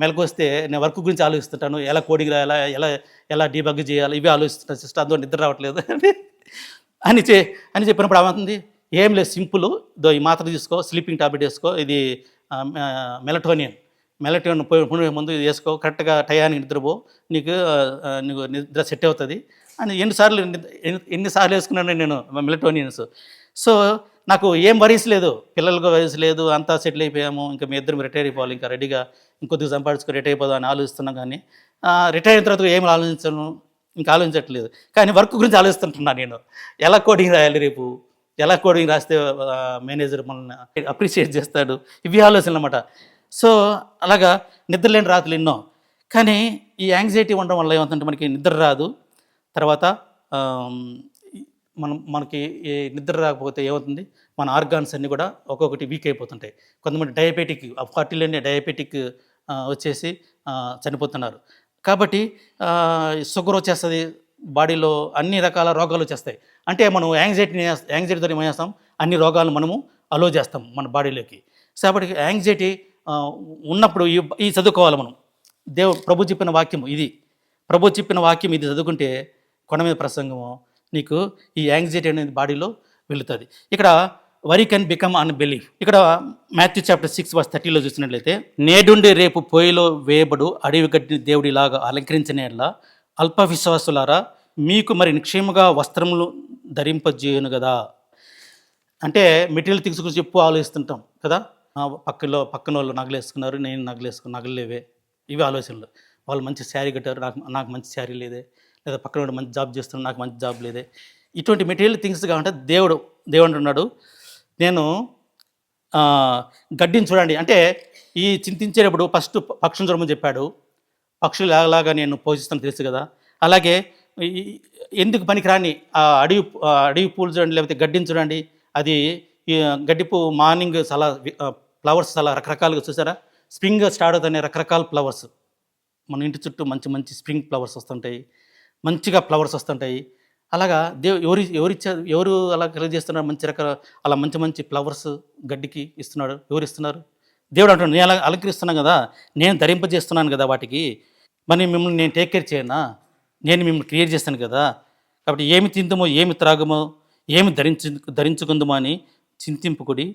మెలకు వస్తే నేను వర్క్ గురించి ఆలోచిస్తుంటాను, ఎలా కోడింగ్ రాయాలా, ఎలా డీబగ్ చేయాలి, ఇవి ఆలోచిస్తుంటాను సిస్టర్, అందులో నిద్ర రావట్లేదు అని చెప్పినప్పుడు ఏమవుతుంది, ఏం లేదు, సింపుల్, ఈ మాత్ర తీసుకో, స్లీపింగ్ టాబ్లెట్ వేసుకో, ఇది మెలటోనియన్ పోయే ముందు ఇది వేసుకో, కరెక్ట్గా టయానికి నిద్రపో, నీకు నిద్ర సెట్ అవుతుంది అని ఎన్నిసార్లు వేసుకున్నాను నేను మెలటోనియన్స్. సో నాకు ఏం వరీస్ లేదు, పిల్లలకు వయసు లేదు, అంతా సెటిల్ అయిపోయాము, ఇంకా మీ ఇద్దరు రిటైర్ అయిపోవాలి, ఇంకా రెడీగా ఇంకొద్దిగా సంపాదించుకొని రిటైర్ అయిపోదాం అని ఆలోచిస్తున్నాం. కానీ రిటైర్ అయిన తర్వాత ఏం ఆలోచించను, ఇంకా ఆలోచించట్లేదు, కానీ వర్క్ గురించి ఆలోచిస్తుంటున్నాను నేను, ఎలా కోడింగ్ రాయాలి, రేపు ఎలా కోడింగ్ రాస్తే మేనేజర్ మనల్ని అప్రిషియేట్ చేస్తాడు, ఇవి ఆలోచనలు అన్నమాట. సో అలాగా నిద్రలేని రాత్రులు ఎన్నో. కానీ ఈ యాంగ్జైటీ ఉండడం వల్ల ఏమవుతుందంటే మనకి నిద్ర రాదు. తర్వాత మనకి నిద్ర రాకపోతే ఏమవుతుంది, మన ఆర్గాన్స్ అన్నీ కూడా ఒక్కొక్కటి వీక్ అయిపోతుంటాయి. కొంతమంది డయాబెటిక్ 40లోనే డయాబెటిక్ వచ్చేసి చనిపోతున్నారు. కాబట్టి షుగర్ వచ్చేస్తుంది, బాడీలో అన్ని రకాల రోగాలు వచ్చేస్తాయి. అంటే మనం యాంగ్జైటీతో ఏం చేస్తాం, అన్ని రోగాలు మనము అలో చేస్తాం మన బాడీలోకి. కాబట్టి యాంగ్జైటీ ఉన్నప్పుడు ఈ చదువుకోవాలి మనం. ప్రభు చెప్పిన వాక్యం ఇది చదువుకుంటే, కొండ మీద ప్రసంగము, నీకు ఈ యాంగ్జైటీ అనేది బాడీలో వెళుతుంది. ఇక్కడ వరీ కెన్ బికమ్ అన్బిలీఫ్. ఇక్కడ మాథ్యూ చాప్టర్ 6:30 చూసినట్లయితే, నేడుండి రేపు పొయ్యిలో వేయబడు అడవి గడ్డిని దేవుడిలాగా అలంకరించిన అల్ప విశ్వాసులారా, మీకు మరి నిక్షేమగా వస్త్రములు ధరింపజేయను కదా. అంటే మెటీరియల్ థింగ్స్ గురించి ఎక్కువ ఆలోచిస్తుంటాం కదా, పక్కన వాళ్ళు నగలు వేసుకున్నారు, నేను నగలు లేవే, ఇవి ఆలోచనలు. వాళ్ళు మంచి శారీ కట్టారు, నాకు మంచి శారీ లేదే, లేదా పక్కన వాడు మంచి జాబ్ చేస్తున్నాడు, నాకు మంచి జాబ్ లేదే. ఇటువంటి మెటీరియల్ థింగ్స్ కావాలంటే దేవుడు అంటున్నాడు, నేను గడ్డిని చూడండి. అంటే ఈ చింతించేటప్పుడు ఫస్ట్ పక్షులు చూడమని చెప్పాడు. పక్షులు ఎలాగా నేను పోషిస్తాను తెలుసు కదా. అలాగే ఎందుకు పనికిరాని అడవి పూలు చూడండి, లేకపోతే గడ్డిని చూడండి. అది గడ్డి పువ్వు మార్నింగ్ చాలా ఫ్లవర్స్ చాలా రకరకాలుగా చూసారా, స్ప్రింగ్ స్టార్ట్ అవుతాయి, రకరకాల ఫ్లవర్స్ మన ఇంటి చుట్టూ మంచి స్ప్రింగ్ ఫ్లవర్స్ వస్తుంటాయి, మంచిగా ఫ్లవర్స్ వస్తుంటాయి. అలాగా ఎవరు అలా కలిగజేస్తున్నారు, మంచి రకాల అలా మంచి ఫ్లవర్స్ గడ్డికి ఇస్తున్నాడు. ఎవరు ఇస్తున్నారు? దేవుడు అంటున్నాడు, నేను అలా అలంకరిస్తున్నాను కదా, నేను ధరింపజేస్తున్నాను కదా వాటికి, మరి మిమ్మల్ని నేను టేక్ కేర్ చేయనా? నేను మిమ్మల్ని క్రియేట్ చేస్తాను కదా. కాబట్టి ఏమి తిందుమో, ఏమి త్రాగుమో, ఏమి ధరించుకుందుమో అని చింతింపుకుడి.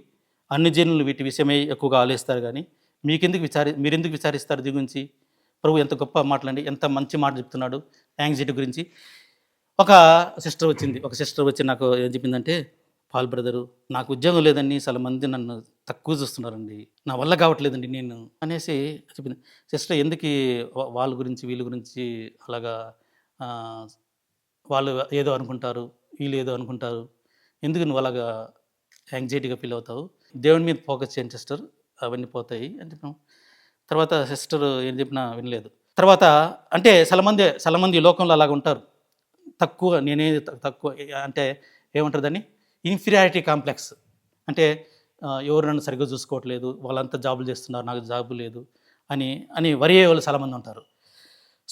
అన్ని జనులు వీటి విషయమై ఎక్కువగా ఆలోచిస్తారు కానీ మీరెందుకు విచారిస్తారు దీని గురించి? ప్రభు ఎంత గొప్ప మాటలండి, ఎంత మంచి మాట చెప్తున్నాడు యాంగ్జైటీ గురించి. ఒక సిస్టర్ వచ్చి నాకు ఏం చెప్పిందంటే, పాల్ బ్రదరు, నాకు ఉద్యోగం లేదండి, చాలా మంది నన్ను తక్కువ చూస్తున్నారండి, నా వల్ల కావట్లేదండి నేను అనేసి చెప్పింది. సిస్టర్, ఎందుకు వాళ్ళ గురించి వీళ్ళ గురించి అలాగా, ఆ, వాళ్ళు ఏదో అనుకుంటారు, వీళ్ళు ఏదో అనుకుంటారు, ఎందుకు నువ్వు అలాగా యాంగ్జైటీగా ఫీల్ అవుతావు? దేవుని మీద ఫోకస్ చేయండి సిస్టర్, అవన్నీ పోతాయి అని చెప్పాం. తర్వాత సిస్టర్ ఏం చెప్పినా వినలేదు. తర్వాత అంటే చాలామంది ఈ లోకంలో అలాగ ఉంటారు, తక్కువ, నేనే తక్కువ, అంటే ఏమంటారు దాన్ని, ఇన్ఫీరియారిటీ కాంప్లెక్స్. అంటే ఎవరు నన్ను సరిగ్గా చూసుకోవట్లేదు, వాళ్ళంతా జాబులు చేస్తున్నారు, నాకు జాబు లేదు అని అని వరి అయ్యే వాళ్ళు చాలామంది ఉంటారు.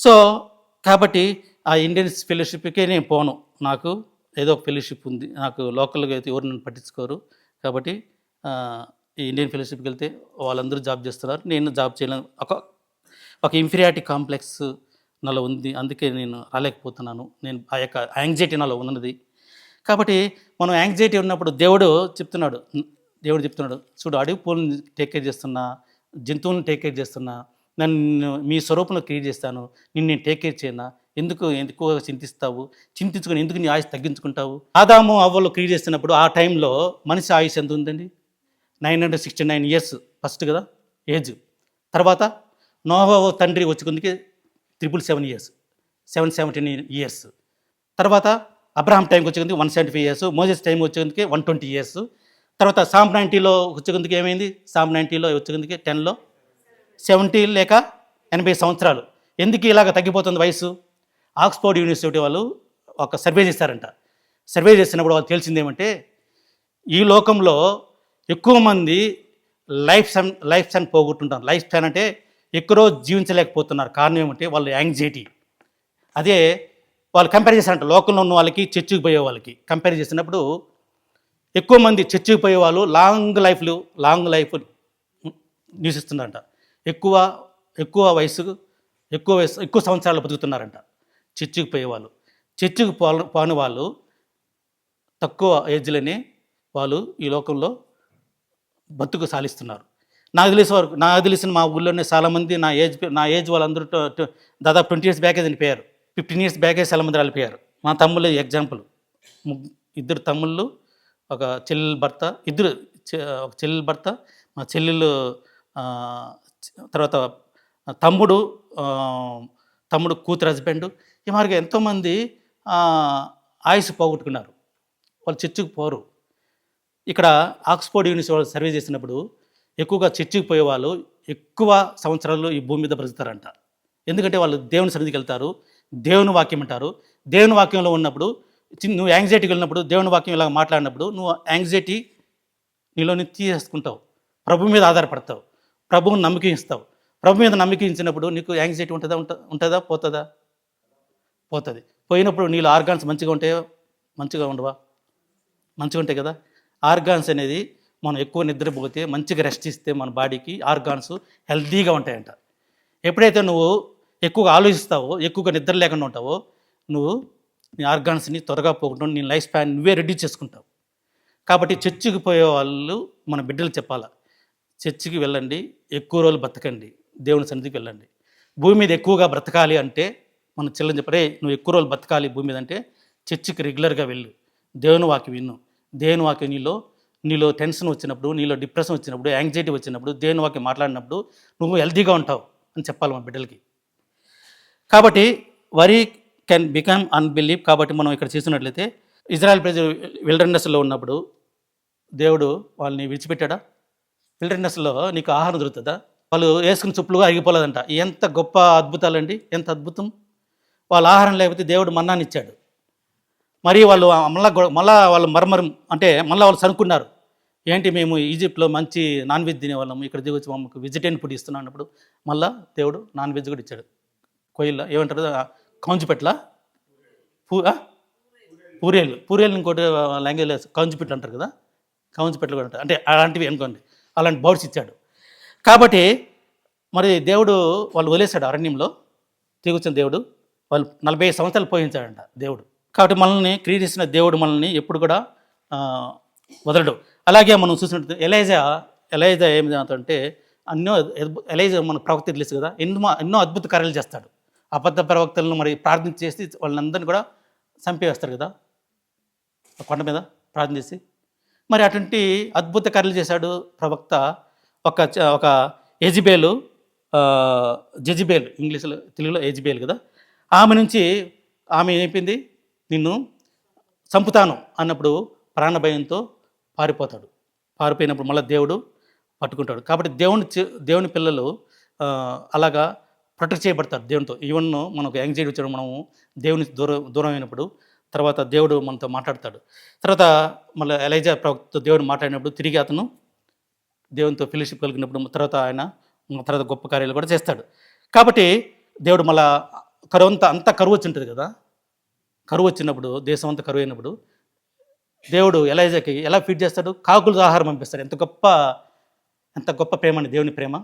సో కాబట్టి ఆ ఇండియన్ ఫెలోషిప్కే నేను పోను, నాకు ఏదో ఒక ఫెలోషిప్ ఉంది, నాకు లోకల్గా అయితే ఎవరు నన్ను పట్టించుకోరు, కాబట్టి ఈ ఇండియన్ ఫెలోషిప్కి వెళ్తే వాళ్ళందరూ జాబ్ చేస్తున్నారు, నేను జాబ్ చేయలేను, ఒక ఇన్ఫీరియారిటీ కాంప్లెక్స్ నాలో ఉంది, అందుకే నేను రాలేకపోతున్నాను, నేను ఆ యొక్క యాంగ్జైటీ నాలో ఉన్నది. కాబట్టి మనం యాంగ్జైటీ ఉన్నప్పుడు దేవుడు చెప్తున్నాడు, చూడు, అడవి పూలను టేక్ కేర్ చేస్తున్నా, జంతువులను టేక్ కేర్ చేస్తున్నా, నన్ను మీ స్వరూపంలో క్రియేట్ చేస్తాను, నిన్ను నేను టేక్ కేర్ చేయనా? ఎందుకు ఎక్కువగా చింతించుకొని ఎందుకు నీ ఆయుష్ తగ్గించుకుంటావు? ఆదాము అవ్వలు క్రియేట్ చేస్తున్నప్పుడు ఆ టైంలో మనిషి ఆయుష్ ఎంత ఉందండి? 969 years ఫస్ట్ కదా ఏజ్. తర్వాత నోవా తండ్రి వచ్చుకుందికి 777 years, 717 years. తర్వాత అబ్రహాం టైంకి వచ్చేందుకు 175 years, మోజెస్ టైం వచ్చేందుకు 120 years. తర్వాత సామ్ 90లో వచ్చేందుకు ఏమైంది? సామ్ 90లో వచ్చేందుకు 10లో 70 లేక 80 సంవత్సరాలు. ఎందుకు ఇలాగ తగ్గిపోతుంది వయసు? ఆక్స్ఫోర్డ్ యూనివర్సిటీ వాళ్ళు ఒక సర్వే చేశారంట. సర్వే చేసినప్పుడు వాళ్ళు తెలిసిందేమంటే, ఈ లోకంలో ఎక్కువ మంది లైఫ్ స్పాన్ పోగొట్టుంటారు. లైఫ్ స్పాన్ అంటే ఎక్కువ రోజు జీవించలేకపోతున్నారు. కారణం ఏమంటే వాళ్ళు యాంగ్జైటీ. అదే వాళ్ళు కంపేర్ చేశారంట, లోకంలో ఉన్న వాళ్ళకి చర్చికి పోయే వాళ్ళకి కంపేర్ చేసినప్పుడు ఎక్కువ మంది చర్చికి పోయే వాళ్ళు లాంగ్ లైఫ్ నివసిస్తున్నారంట. ఎక్కువ సంవత్సరాలు బతుకుతున్నారంట చర్చికి పోయేవాళ్ళు. చర్చికి పోని వాళ్ళు తక్కువ ఏజ్లోనే వాళ్ళు ఈ లోకంలో బతుకు సాలిస్తున్నారు. నాకు తెలిసిన మా ఊళ్ళోనే చాలామంది నా ఏజ్ వాళ్ళందరూ దాదాపు 20 years బ్యాకే చనిపోయారు, 15 years బ్యాకే చాలామంది వెళ్ళిపోయారు. మా తమ్ముళ్ళు ఎగ్జాంపుల్, 2 తమ్ముళ్ళు, ఒక చెల్లెలు భర్త, ఒక చెల్లెలు భర్త, మా చెల్లెలు, తర్వాత తమ్ముడు కూతురు హస్బెండ్, ఈ మార్గం ఎంతోమంది ఆయుష్ పోగొట్టుకున్నారు, వాళ్ళు చర్చికి పోరు. ఇక్కడ ఆక్స్ఫోర్డ్ యూనివర్సిటీ వాళ్ళు సర్వే చేసినప్పుడు ఎక్కువగా చర్చికి పోయే వాళ్ళు ఎక్కువ సంవత్సరాలు ఈ భూమి మీద బ్రతుకుతారంట. ఎందుకంటే వాళ్ళు దేవుని సన్నిధికి వెళ్తారు, దేవుని వాక్యం అంటారు. దేవుని వాక్యంలో ఉన్నప్పుడు నువ్వు యాంగ్జైటీకి వెళ్ళినప్పుడు, దేవుని వాక్యం ఇలా మాట్లాడినప్పుడు నువ్వు యాంగ్జైటీ నీలోని తీసేసుకుంటావు, ప్రభు మీద ఆధారపడతావు, ప్రభువుని నమ్మకిస్తావు. ప్రభు మీద నమ్మకించినప్పుడు నీకు యాంగ్జైటీ ఉంటుందా పోతుందా? పోతుంది. పోయినప్పుడు నీళ్ళు ఆర్గాన్స్ మంచిగా ఉంటాయో? మంచిగా ఉండవా? మంచిగా ఉంటాయి కదా. ఆర్గాన్స్ అనేది మనం ఎక్కువ నిద్రపోతే, మంచిగా రెస్ట్ ఇస్తే మన బాడీకి ఆర్గాన్స్ హెల్తీగా ఉంటాయంట. ఎప్పుడైతే నువ్వు ఎక్కువగా ఆలోచిస్తావో, ఎక్కువగా నిద్ర లేకుండా ఉంటావో, నువ్వు నీ ఆర్గాన్స్ని త్వరగా పోగొట్టుకుని నీ లైఫ్ స్పాన్ నువ్వే రెడీ చేసుకుంటావు. కాబట్టి చర్చికి పోయే వాళ్ళు మన బిడ్డలు చెప్పాలా, చర్చికి వెళ్ళండి, ఎక్కువ రోజులు బ్రతకండి, దేవుని సన్నిధికి వెళ్ళండి. భూమి మీద ఎక్కువగా బ్రతకాలి అంటే మన చెల్లెని చెప్పరే, నువ్వు ఎక్కువ రోజులు బ్రతకాలి భూమి మీద అంటే చర్చికి రెగ్యులర్గా వెళ్ళు, దేవుని వాక్యం విను. దేవుని వాక్యం నీలో టెన్షన్ వచ్చినప్పుడు, నీలో డిప్రెషన్ వచ్చినప్పుడు, యాంగ్జైటీ వచ్చినప్పుడు, దేవుని వాక్యం మాట్లాడినప్పుడు నువ్వు హెల్తీగా ఉంటావు అని చెప్పాలి మన బిడ్డలకి. కాబట్టి వరీ కెన్ బికమ్ అన్బిలీవ్. కాబట్టి మనం ఇక్కడ చూసినట్లయితే ఇజ్రాయెల్ ప్రజలు విల్డర్నెస్లో ఉన్నప్పుడు దేవుడు వాళ్ళని విడిచిపెట్టాడా? విల్డర్నెస్లో నీకు ఆహారం దొరుకుతుందా? వాళ్ళు వేసుకుని చుప్పులుగా అరిగిపోలేదంట. ఎంత గొప్ప అద్భుతాలండి, ఎంత అద్భుతం. వాళ్ళ ఆహారం లేకపోతే దేవుడు మన్నాన్ని ఇచ్చాడు. మరి వాళ్ళు మళ్ళా వాళ్ళు అంటే మళ్ళీ వాళ్ళు సనుక్కున్నారు, ఏంటి మేము ఈజిప్ట్లో మంచి నాన్ వెజ్ తినేవాళ్ళము, ఇక్కడ దిగొచ్చి మాకు వెజిటేరియన్ ఫుడ్ ఇస్తున్నాన్నప్పుడు మళ్ళీ దేవుడు నాన్ వెజ్ కూడా ఇచ్చాడు. కొయ్యల్లో ఏమంటారు, కౌంచిపెట్ల పూరేళ్ళు ఇంకోటి లాంగ్వేజ్ కౌంచిపెట్లు అంటారు కదా, కౌంచిపెట్లు కూడా అంటారు, అంటే అలాంటివి అనుకోండి, అలాంటి బౌడ్స్ ఇచ్చాడు. కాబట్టి మరి దేవుడు వాళ్ళు వదిలేశాడు అరణ్యంలో, తిరుగుతున్న దేవుడు వాళ్ళు 40 సంవత్సరాలు పోయించాడంట దేవుడు. కాబట్టి మనల్ని క్రియేట్ చేసిన దేవుడు మనల్ని ఎప్పుడు కూడా ఆ, వదలడు. అలాగే మనం చూసినట్టు ఎలైజా ఏమి చేస్తాడంటే ఎన్నో ఎలైజా మన ప్రవక్త తెలుసు కదా, ఎన్నో అద్భుత కార్యాలు చేస్తాడు. అబద్ధ ప్రవక్తలను మరి ప్రార్థన చేసి వాళ్ళందరినీ కూడా చంపేస్తారు కదా ఆ కొండ మీద ప్రార్థన చేసి. మరి అటువంటి అద్భుత కార్యాలు చేశాడు ప్రవక్త. ఒక ఎజిబేలు, జెజిబేల్ ఇంగ్లీష్లో, తెలుగులో ఎజిబేల్ కదా, ఆమె నుంచి ఆమె ఏమైపోయింది, నిన్ను చంపుతాను అన్నప్పుడు ప్రాణభయంతో పారిపోతాడు. పారిపోయినప్పుడు మళ్ళీ దేవుడు పట్టుకుంటాడు. కాబట్టి దేవుని పిల్లలు అలాగా ప్రొటెక్ట్ చేయబడతారు దేవునితో. ఈవెన్ మనకు యాంగ్జైటీ వచ్చాడు, మనము దేవుని దూరం అయినప్పుడు తర్వాత దేవుడు మనతో మాట్లాడతాడు. తర్వాత మళ్ళీ ఎలైజా ప్రవక్తతో దేవుడు మాట్లాడినప్పుడు తిరిగి అతను దేవునితో ఫెలోషిప్ కలిగినప్పుడు తర్వాత గొప్ప కార్యాలు కూడా చేస్తాడు. కాబట్టి దేవుడు మళ్ళా అంతా కరువు వచ్చి ఉంటుంది కదా, కరువు వచ్చినప్పుడు, దేశం అంతా కరువు అయినప్పుడు దేవుడు ఎలైజాకి ఎలా ఫీడ్ చేస్తాడు, కాకులతో ఆహారం పంపిస్తాడు. ఎంత గొప్ప ప్రేమ అండి దేవుని ప్రేమ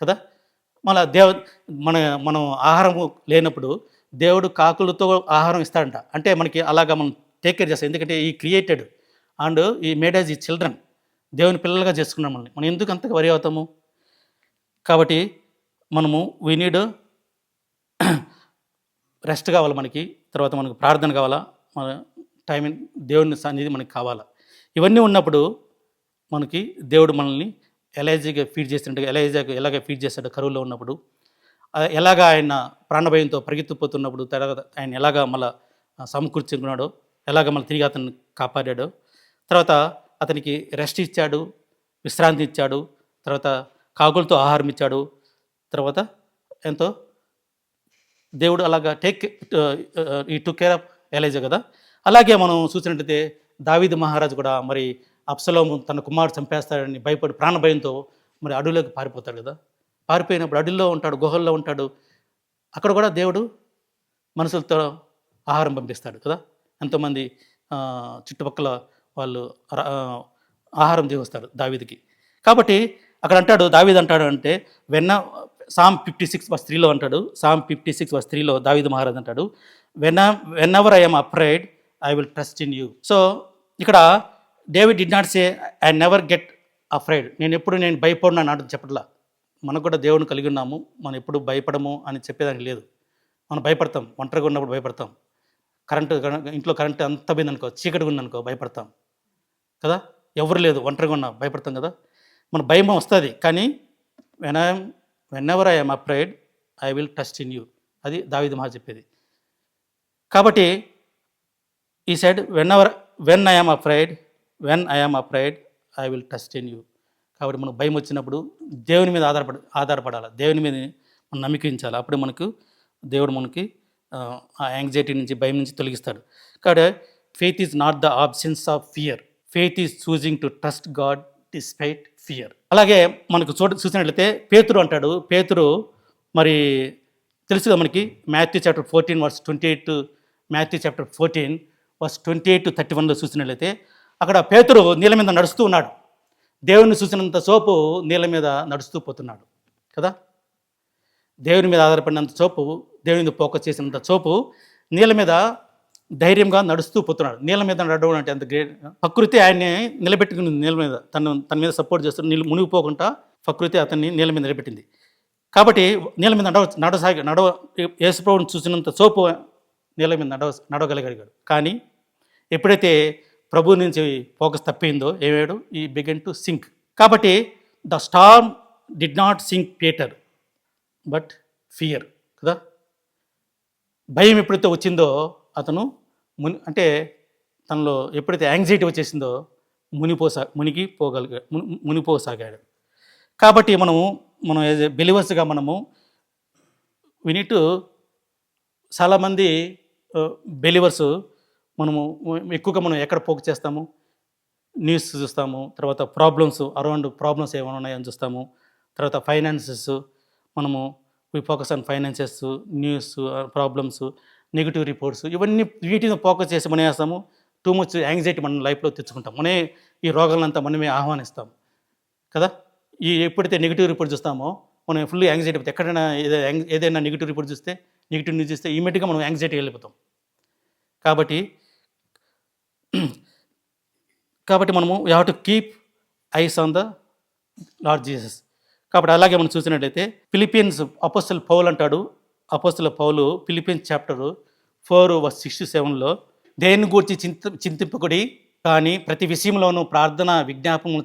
కదా. మళ్ళీ మనం ఆహారం లేనప్పుడు దేవుడు కాకులతో ఆహారం ఇస్తాడంట. అంటే మనకి అలాగా మనం టేక్ కేర్ చేస్తాం, ఎందుకంటే ఈ క్రియేటెడ్ అండ్ ఈ మేడ్ యాజ్ ఈ చిల్డ్రన్, దేవుని పిల్లలుగా చేసుకున్నాం మనల్ని. మనం ఎందుకు అంతగా వరి అవుతాము? కాబట్టి మనము వీ నీడ్ రెస్ట్ కావాలి మనకి, తర్వాత మనకు ప్రార్థన కావాలా, మన దేవుని సన్నిధి మనకి కావాలా. ఇవన్నీ ఉన్నప్పుడు మనకి దేవుడు మనల్ని ఎలైజాగా ఫీడ్ చేసినట్టుగా, ఎలైజాగా ఎలాగ ఫీడ్ చేస్తాడు కరువులో ఉన్నప్పుడు, ఎలాగ ఆయన ప్రాణభయంతో పరిగెత్తిపోతున్నప్పుడు తర్వాత ఆయన ఎలాగ మళ్ళీ సమకూర్చుకున్నాడో, ఎలాగ మళ్ళీ తిరిగి అతన్ని కాపాడాడో, తర్వాత అతనికి రెస్ట్ ఇచ్చాడు, విశ్రాంతి ఇచ్చాడు, తర్వాత కాకులతో ఆహారం ఇచ్చాడు, తర్వాత ఎంతో దేవుడు అలాగా ఈ టుక్ కేర్ ఆఫ్ ఎలైజా కదా. అలాగే మనం చూసినట్టయితే దావీదు మహారాజు కూడా మరి అబ్షలోము తన కుమారుడు చంపేస్తాడని భయపడి ప్రాణభయంతో మరి అడవిలోకి పారిపోతాడు కదా. పారిపోయినప్పుడు అడవిలో ఉంటాడు, గుహల్లో ఉంటాడు. అక్కడ కూడా దేవుడు మనుషులతో ఆహారం పంపిస్తాడు కదా. ఎంతోమంది చుట్టుపక్కల వాళ్ళు ఆహారం తీసుకొస్తాడు దావీదుకి. కాబట్టి అక్కడ దావీదు అంటాడు అంటే సామ్ 56:3 అంటాడు, సామ్ 56:3 దావీదు మహారాజు అంటాడు, whenever I'm afraid I will trust in you. So ఇక్కడ David did not say I never get afraid, నేను భయపడినా నాడు చెప్పట్లా. మనకు కూడా దేవుని కలిగి ఉన్నాము, మనం ఎప్పుడు భయపడము అని చెప్పేదానికి లేదు. మనం భయపడతాం, ఒంటరిగా ఉన్నప్పుడు భయపడతాం, ఇంట్లో కరెంటు అంత పోయిందనుకో, చీకటిగా ఉందనుకో భయపడతాం కదా. ఎవరు లేదు, ఒంటరిగా ఉన్నా భయపడతాం కదా. మన భయం వస్తుంది. కానీ when ever I'm afraid I will trust in you, అది దావీదు మహారాజు చెప్పేది. కాబట్టి ఈ side when I'm afraid I will trust in you. కాబట్టి మనకు భయం వచ్చినప్పుడు దేవుని మీద ఆధారపడాలి, దేవుని మీద మనం నమ్మకించాలి. అప్పుడు దేవుడు మనకి ఆ యాంగ్జైటీ నుంచి, భయం నుంచి తొలగిస్తాడు. కాబట్టి faith is not the absence of fear, faith is choosing to trust God despite fear. అలాగే మనకు చూసినట్లయితే పేతురు అంటాడు. పేతురు మరి తెలుసుగా మనకి మాథ్యూ చాప్టర్ 14:28, మాథ్యూ చాప్టర్ 14:28-31 చూసినట్లయితే అక్కడ పేతురు నీళ్ళ మీద నడుస్తూ ఉన్నాడు. దేవుని చూసినంత సోపు నీళ్ళ మీద నడుస్తూ పోతున్నాడు కదా. దేవుని మీద ఆధారపడినంత సోపు, దేవుని మీద ఫోకస్ చేసినంత సోపు నీళ్ళ మీద ధైర్యంగా నడుస్తూ పోతున్నాడు. నీళ్ళ మీద నడవడం అంటే అంత గ్రేట్. ప్రకృతి ఆయన్ని నిలబెట్టుకుని నీళ్ళ మీద తన మీద సపోర్ట్ చేస్తూ మునిగిపోకుండా ప్రకృతి అతన్ని నీళ్ళ మీద నిలబెట్టింది. కాబట్టి నీళ్ళ మీద యేసుప్రభువుని చూసినంత సోపు నీళ్ళ మీద నడవగలిగాడు. కానీ ఎప్పుడైతే ప్రభు నుంచి ఫోకస్ తప్పిందో ఏమయ్యాడు, ఈ బిగన్ టు సింక్. కాబట్టి the storm did not sink Peter but fear కదా. భయం ఎప్పుడైతే వచ్చిందో అతను అంటే తనలో ఎప్పుడైతే యాంగ్జైటీ వచ్చేసిందో మునిపోసాగాడు. కాబట్టి మనం యాజ్ ఎ బిలీవర్స్గా వి నీడ్ టు, చాలామంది బిలీవర్స్ ఎక్కువగా ఎక్కడ ఫోకస్ చేస్తాము, న్యూస్ చూస్తాము, తర్వాత అరౌండ్ ప్రాబ్లమ్స్ ఏమైనా ఉన్నాయని చూస్తాము, తర్వాత finances, we focus on finances, news, problems, negative reports, ఇవన్నీ వీటిని ఫోకస్ చేసి మనం వేస్తాము. టూ మచ్ యాంగ్జైటీ మన లైఫ్లో తెచ్చుకుంటాం. ఈ రోగాలంతా మనమే ఆహ్వానిస్తాం కదా. ఎప్పుడైతే నెగిటివ్ రిపోర్ట్ చూస్తామో మనం ఫుల్ యాంగ్జైటీ అయిపోతుంది. ఎక్కడైనా ఏదైనా నెగిటివ్ రిపోర్ట్ చూస్తే, నెగిటివ్ న్యూస్ చూస్తే ఇమీడియట్గా మనం యాంగ్జైటీ వెళ్ళిపోతాం. కాబట్టి మనము we have to keep eyes on the lord Jesus. కాబట్టి అలాగే మనం చూసినట్లయితే ఫిలిపియన్స్ అపోస్తలుడు పౌలు అంటాడు, అపోస్తలుడు పౌలు ఫిలిపియన్స్ చాప్టర్ 4:6-7 దేన్ని గూర్చి చింతింపకుడి, కానీ ప్రతి విషయంలోనూ ప్రార్థన విజ్ఞాపనల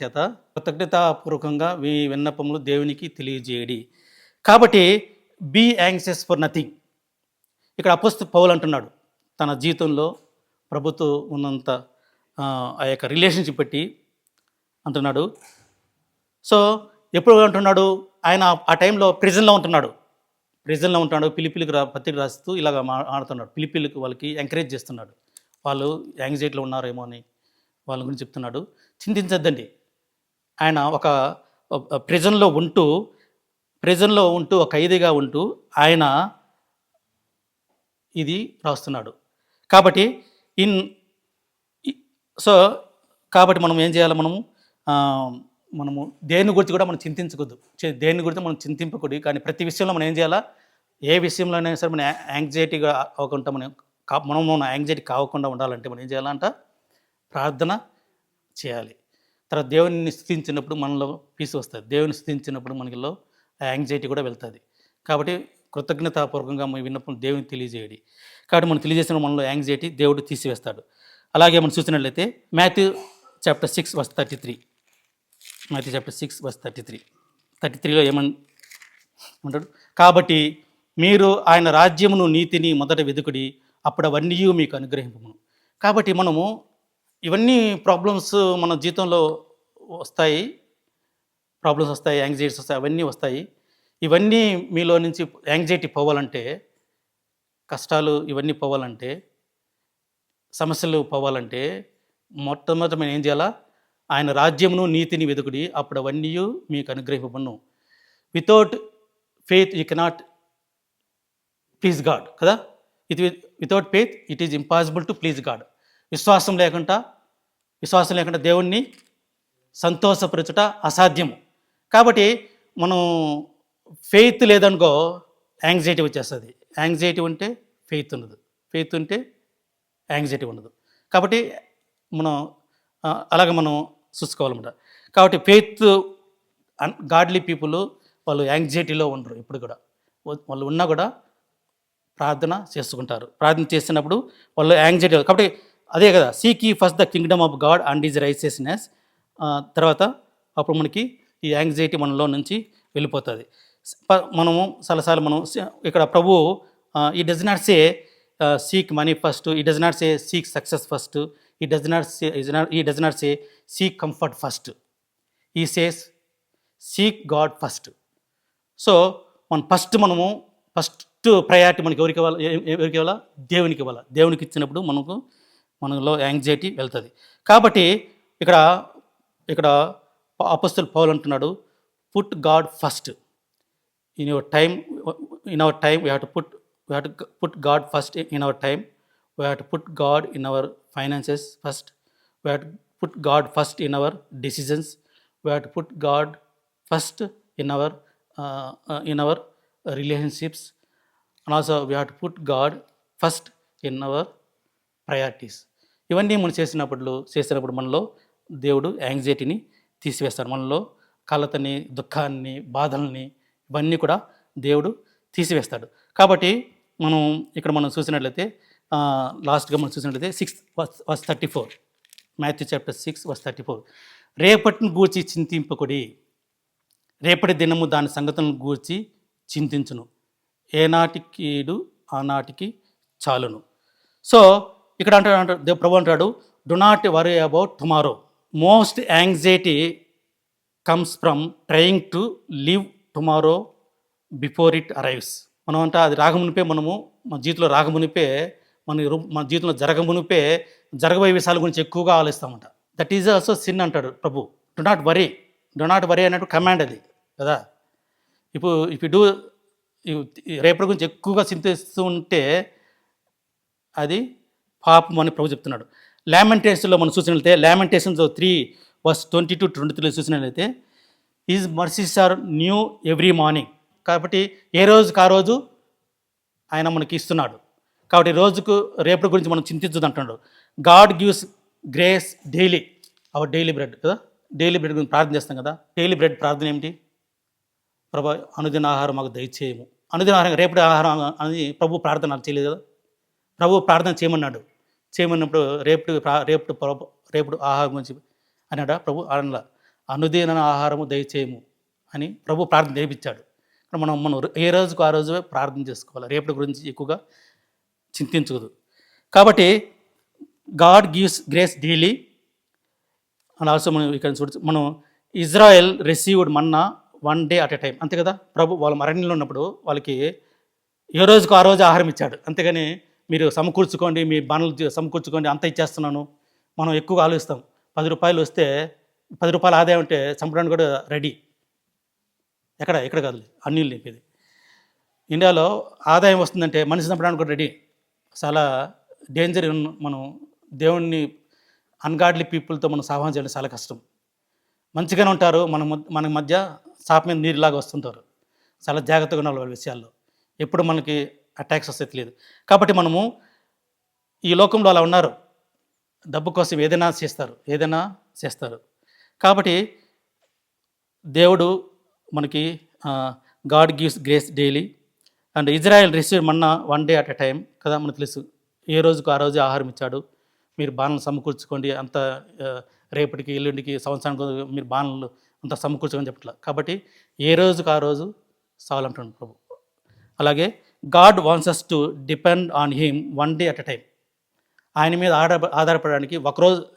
చేత కృతజ్ఞతాపూర్వకంగా మీ విన్నపములు దేవునికి తెలియజేయడి. కాబట్టి బీ యాంగ్షియస్ ఫర్ నథింగ్. ఇక్కడ అపోస్తలుడు పౌలు అంటున్నాడు తన జీవితంలో ప్రభుతో ఉన్నంత ఆ యొక్క రిలేషన్షిప్ బట్టి అంటున్నాడు. సో ఎప్పుడు అంటున్నాడు, ఆయన ఆ టైంలో ప్రిజన్లో ఉంటున్నాడు. పిలిపిలకు పత్రిక రాస్తూ ఇలాగ ఆడుతున్నాడు. పిలిపిలకు వాళ్ళకి ఎంకరేజ్ చేస్తున్నాడు. వాళ్ళు యాంగ్జైటీలో ఉన్నారేమో అని వాళ్ళ గురించి చెప్తున్నాడు. చింతించద్దండి. ఆయన ఒక ప్రిజన్లో ఉంటూ ఒక ఖైదీగా ఉంటూ ఆయన ఇది రాస్తున్నాడు. కాబట్టి కాబట్టి మనం ఏం చేయాలి, మనము దేని గురించి కూడా మనం చింతించకూడదు, దేని గురించి మనం చింతింపకూడదు. కానీ ప్రతి విషయంలో మనం ఏం చేయాలా, ఏ విషయంలోనైనా సరే మనం యాంగ్జైటీగా అవ్వకుండా మనం యాంగ్జైటీ కావకుండా ఉండాలంటే మనం ఏం చేయాలంట, ప్రార్థన చేయాలి. తర్వాత దేవుని స్తుతించినప్పుడు మనలో పీస్ వస్తుంది. దేవుని స్తుతించినప్పుడు మనలో యాంగ్జైటీ కూడా వెళ్తుంది. కాబట్టి కృతజ్ఞతాపూర్వకంగా మన విన్నప్పుడు దేవుని తెలియజేయడి. కాబట్టి మనం తెలియజేసిన మనలో యాంగ్జైటీ దేవుడు తీసివేస్తాడు. అలాగే మనం చూసినట్లయితే మాథ్యూ చాప్టర్ 6:33, మాథ్యూ చాప్టర్ 6:33లో ఏమంటాడు, కాబట్టి మీరు ఆయన రాజ్యమును నీతిని మొదట వెదుకుడి, అప్పుడు అవన్నీ మీకు అనుగ్రహింపమును. కాబట్టి మనము ఇవన్నీ ప్రాబ్లమ్స్ మన జీవితంలో వస్తాయి, యాంగ్జైటీస్ వస్తాయి, అవన్నీ వస్తాయి. ఇవన్నీ మీలో నుంచి యాంగ్జైటీ పోవాలంటే, కష్టాలు ఇవన్నీ పోవాలంటే, సమస్యలు పోవాలంటే మొట్టమొదట మనం ఏం చేయాలా, ఆయన రాజ్యమును నీతిని వెదుకుడి, అప్పుడు అవన్నీ మీకు అనుగ్రహింపబడును. Without faith you cannot please God కదా. Without faith it is impossible to please God. విశ్వాసం లేకుండా దేవుణ్ణి సంతోషపరచుట అసాధ్యము. కాబట్టి మనం ఫెయిత్ లేదనుకో యాంగ్జైటీ వచ్చేస్తుంది. యాంగ్జైటీ ఉంటే ఫెయిత్ ఉండదు, ఫెయిత్ ఉంటే యాంగ్జైటీ ఉండదు. కాబట్టి మనం అలాగ మనం చూసుకోవాలన్నమాట. కాబట్టి ఫెయిత్ గాడ్లీ పీపుల్ వాళ్ళు యాంగ్జైటీలో ఉండరు. ఎప్పుడు కూడా వాళ్ళు ఉన్నా కూడా ప్రార్థన చేసుకుంటారు. ప్రార్థన చేసినప్పుడు వాళ్ళు యాంగ్జైటీ, కాబట్టి అదే కదా, సీక్ యీ first the Kingdom of God and his righteousness. తర్వాత అప్పుడు మనకి ఈ యాంగ్జైటీ మనలో నుంచి వెళ్ళిపోతుంది. మనము చాలాసార్లు మనం ఇక్కడ ప్రభు he does not say seek money first, he does not say seek success first, he does not say seek comfort first, he says seek God first. So మనము ఫస్ట్ ప్రయారిటీ మనకి ఎవరికి ఇవ్వాలా, దేవునికి ఇవ్వాలా. దేవునికి ఇచ్చినప్పుడు మనలో యాంగ్జైటీ వెళ్తుంది. కాబట్టి ఇక్కడ అపోస్తలుడు పౌలు అంటున్నాడు, put God first in our time. We have to put God first in our time. We have to put God in our finances first. We have to put God first in our decisions. We have to put God first in our relationships, and also we have to put God first in our priorities. ఇవన్నీ మనం చేసినప్పుడు మనలో దేవుడు యాంగ్జైటీని తీసివేస్తాడు. మనలో కలతని, దుఃఖాన్ని, బాధల్ని ఇవన్నీ కూడా దేవుడు తీసివేస్తాడు. కాబట్టి మనం చూసినట్లయితే లాస్ట్గా మనం చూసినట్లయితే 6:34, మాథ్యూ చాప్టర్ 6:34, రేపటిని గూర్చి చింతింపకుడి, రేపటి దినము దాని సంగతులను గూర్చి చింతించును, ఏనాటికి కీడు ఆనాటికి చాలును. సో ఇక్కడ అంటాడు ప్రభు అంటాడు, do not worry about tomorrow. Most anxiety comes from trying to live tomorrow before it arrives. మనం అంటే అది రాకమునిపే, మన జీవితంలో రాకమునిపే, మన జీవితంలో జరగమునిపే జరగబోయే విషయాల గురించి ఎక్కువగా ఆలోచిస్తామంట. దట్ ఈజ్ ఆల్సో సిన్ అంటాడు ప్రభు. డు నాట్ వరీ అన్నట్టు కమాండ్ అది కదా. ఇఫ్ యు డూ, రేపటి గురించి ఎక్కువగా చింతిస్తూ ఉంటే అది పాపం అని ప్రభు చెప్తున్నాడు. లామెంటేషన్లో మనం చూసినట్లయితే, లామెంటేషన్స్ 3:22-23 చూసినట్లయితే, his mercies are new every morning. కాబట్టి ఏ రోజుకి ఆ రోజు ఆయన మనకి ఇస్తున్నాడు. కాబట్టి రోజుకు రేపటి గురించి మనం చింతించదు అంటున్నాడు. God gives grace daily, our daily bread కదా. డైలీ బ్రెడ్ గురించి ప్రార్థన చేస్తాం కదా. డైలీ బ్రెడ్ ప్రార్థన ఏమిటి? ప్రభా అనుదిన ఆహారం మాకు దయచేయము. అనుదిన ఆహారం రేపటి ఆహారం అని ప్రభు ప్రార్థన నాకు చేయలేదు కదా. ప్రభు ప్రార్థన చేయమన్నప్పుడు రేపటి ఆహారం గురించి అన్నాడా ప్రభు? అనలా. అనుదిన ఆహారము దయచేయము అని ప్రభు ప్రార్థన చేయించాడు. మనం ఏ రోజుకు ఆ రోజు ప్రార్థన చేసుకోవాలి. రేపటి గురించి ఎక్కువగా చింతించదు. కాబట్టి God gives grace daily. And also మనం ఇక్కడ చూడచ్చు, మనం Israel received Manna 1 day at a time. అంతే కదా. ప్రభు వాళ్ళ అరణ్యంలో ఉన్నప్పుడు వాళ్ళకి ఏ రోజుకు ఆ రోజు ఆహారం ఇచ్చాడు. అంతేగాని మీరు సమకూర్చుకోండి, మీ బాణలు సమకూర్చుకోండి, అంత ఇచ్చేస్తున్నాను. మనం ఎక్కువగా ఆలోచిస్తాం. 10 రూపాయలు వస్తే 10 రూపాయలు ఆదాయం ఉంటే చంపడానికి కూడా రెడీ. ఎక్కడ కాదు, అన్యులు నింపేది. ఇండియాలో ఆదాయం వస్తుందంటే మనిషి చంపడానికి కూడా రెడీ. చాలా డేంజర్. మనం దేవుణ్ణి అన్గాడ్లీ పీపుల్తో మనం సహవాసం చేయడం చాలా కష్టం. మంచిగానే ఉంటారు, మన మధ్య చాప మీద నీరులాగా వస్తుంటారు. చాలా జాగ్రత్తగా ఉండాలి వాళ్ళ విషయాల్లో. ఎప్పుడు మనకి అటాక్స్ వస్తే తెలియదు. కాబట్టి మనము ఈ లోకంలో అలా ఉన్నారు. డబ్బు కోసం ఏదైనా చేస్తారు. కాబట్టి దేవుడు మనకి God gives grace daily. And Israel receive Manna 1 day at a time కదా. మనకు తెలుసు ఏ రోజుకు ఆ రోజు ఆహారం ఇచ్చాడు. మీరు బాణలు సమకూర్చుకోండి, అంత రేపటికి ఎల్లుండికి సంవత్సరానికి మీరు బాణలు అంత సమకూర్చుకొని చెప్పట్లా. కాబట్టి ఏ రోజుకు ఆ రోజు చాలంటున్నాడు ప్రభు. అలాగే God wants us to depend on him 1 day at a time. ఆయన మీద ఆధారపడడానికి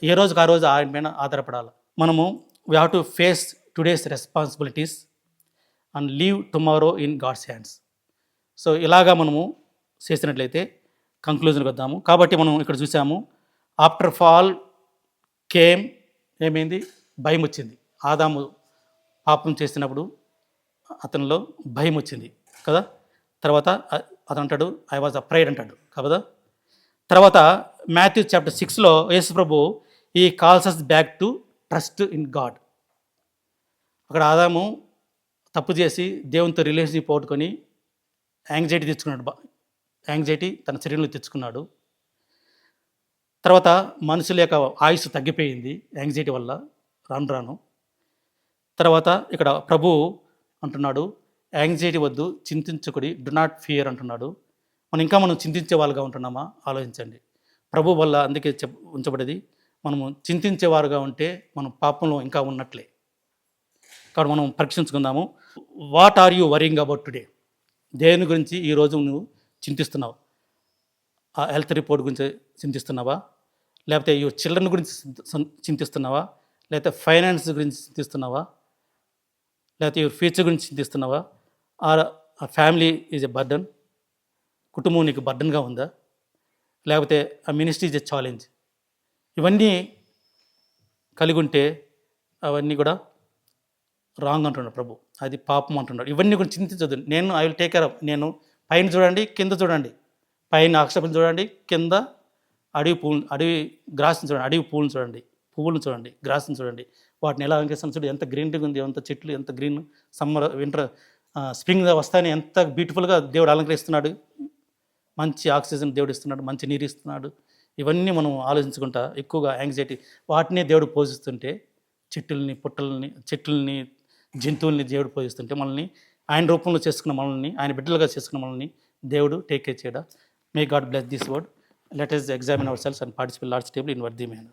ఏ రోజుకు ఆ రోజు ఆయన మీద ఆధారపడాలి. మనము we have to face today's responsibilities and leave tomorrow in God's hands. So ఇలాగా మనము చేసినట్లయితే కంక్లూజన్కి వద్దాము. కాబట్టి మనం ఇక్కడ చూసాము, ఆఫ్టర్ ఫాల్ కేమ్, ఏమైంది? భయం వచ్చింది. ఆదాము పాపం చేసినప్పుడు అతనిలో భయం వచ్చింది కదా. తర్వాత అతను అంటాడు, ఐ వాజ్ అఫ్రైడ్ అంటాడు కదా. తర్వాత మాథ్యూ చాప్టర్ 6లో యేసు ప్రభు he calls us back to trust in God. అక్కడ ఆదాము తప్పు చేసి దేవునితో రిలేషన్షిప్ పోగొట్టుకొని యాంగ్జైటీ తన శరీరంలో తెచ్చుకున్నాడు. తర్వాత మనుషుల యొక్క ఆయుస్సు తగ్గిపోయింది యాంగ్జైటీ వల్ల రాను. తర్వాత ఇక్కడ ప్రభు అంటున్నాడు, యాంగ్జైటీ వద్దు, చింతించుకుడి, డు నాట్ ఫియర్ అంటున్నాడు. మనం చింతించే వాళ్ళుగా ఉంటున్నామా? ఆలోచించండి. ప్రభు వల్ల అందుకే ఉంచబడేది, మనము చింతించేవారుగా ఉంటే మనం పాపంలో ఇంకా ఉన్నట్లే. కాబట్టి మనం పరీక్షించుకుందాము. What are you worrying about today? దేని గురించి ఈరోజు నువ్వు చింతిస్తున్నావు? ఆ హెల్త్ రిపోర్ట్ గురించి చింతిస్తున్నావా? లేకపోతే ఈ చిల్డ్రన్ గురించి చింతిస్తున్నావా? లేకపోతే ఫైనాన్స్ గురించి చింతిస్తున్నావా? లేకపోతే ఈ ఫ్యూచర్ గురించి చింతిస్తున్నావా? ఆ ఫ్యామిలీ ఈజ్ ఎ బర్డన్, కుటుంబం నీకు బర్డన్గా ఉందా? లేకపోతే ఆ మినిస్ట్రీ ఈజ్ ఎ ఛాలెంజ్? ఇవన్నీ కలిగి ఉంటే అవన్నీ కూడా రాంగ్ అంటున్నాడు ప్రభు. అది పాపం అంటున్నాడు. ఇవన్నీ కూడా చింతించదు. I will take care of. నేను పైన చూడండి, కింద చూడండి. పైన అక్షరపులు చూడండి, కింద అడవి గ్రాస్ని చూడండి, అడవి పువ్వులను చూడండి, గ్రాస్ని చూడండి. వాటిని ఎలా అలంకరిస్తాను చూడండి, ఎంత గ్రీన్గా ఉంది, ఎంత చెట్లు, ఎంత గ్రీన్. సమ్మర్, వింటర్, స్ప్రింగ్ వస్తాయని ఎంత బ్యూటిఫుల్గా దేవుడు అలంకరిస్తున్నాడు. మంచి ఆక్సిజన్ దేవుడు ఇస్తున్నాడు, మంచి నీరు ఇస్తున్నాడు. ఇవన్నీ మనం ఆలోచించుకుంటా ఎక్కువగా యాంగ్జైటీ వాటినే దేవుడు పోషిస్తుంటే, చెట్లని జంతువుల్ని దేవుడు పోషిస్తుంటే, మనల్ని ఆయన రూపంలో చేసుకున్న మనల్ని, ఆయన బిడ్డలుగా చేసుకున్న మనల్ని దేవుడు టేక్ కేర్ చేయడా. May God bless this word. Let us examine ourselves and participate in Lord's table in worthy manner.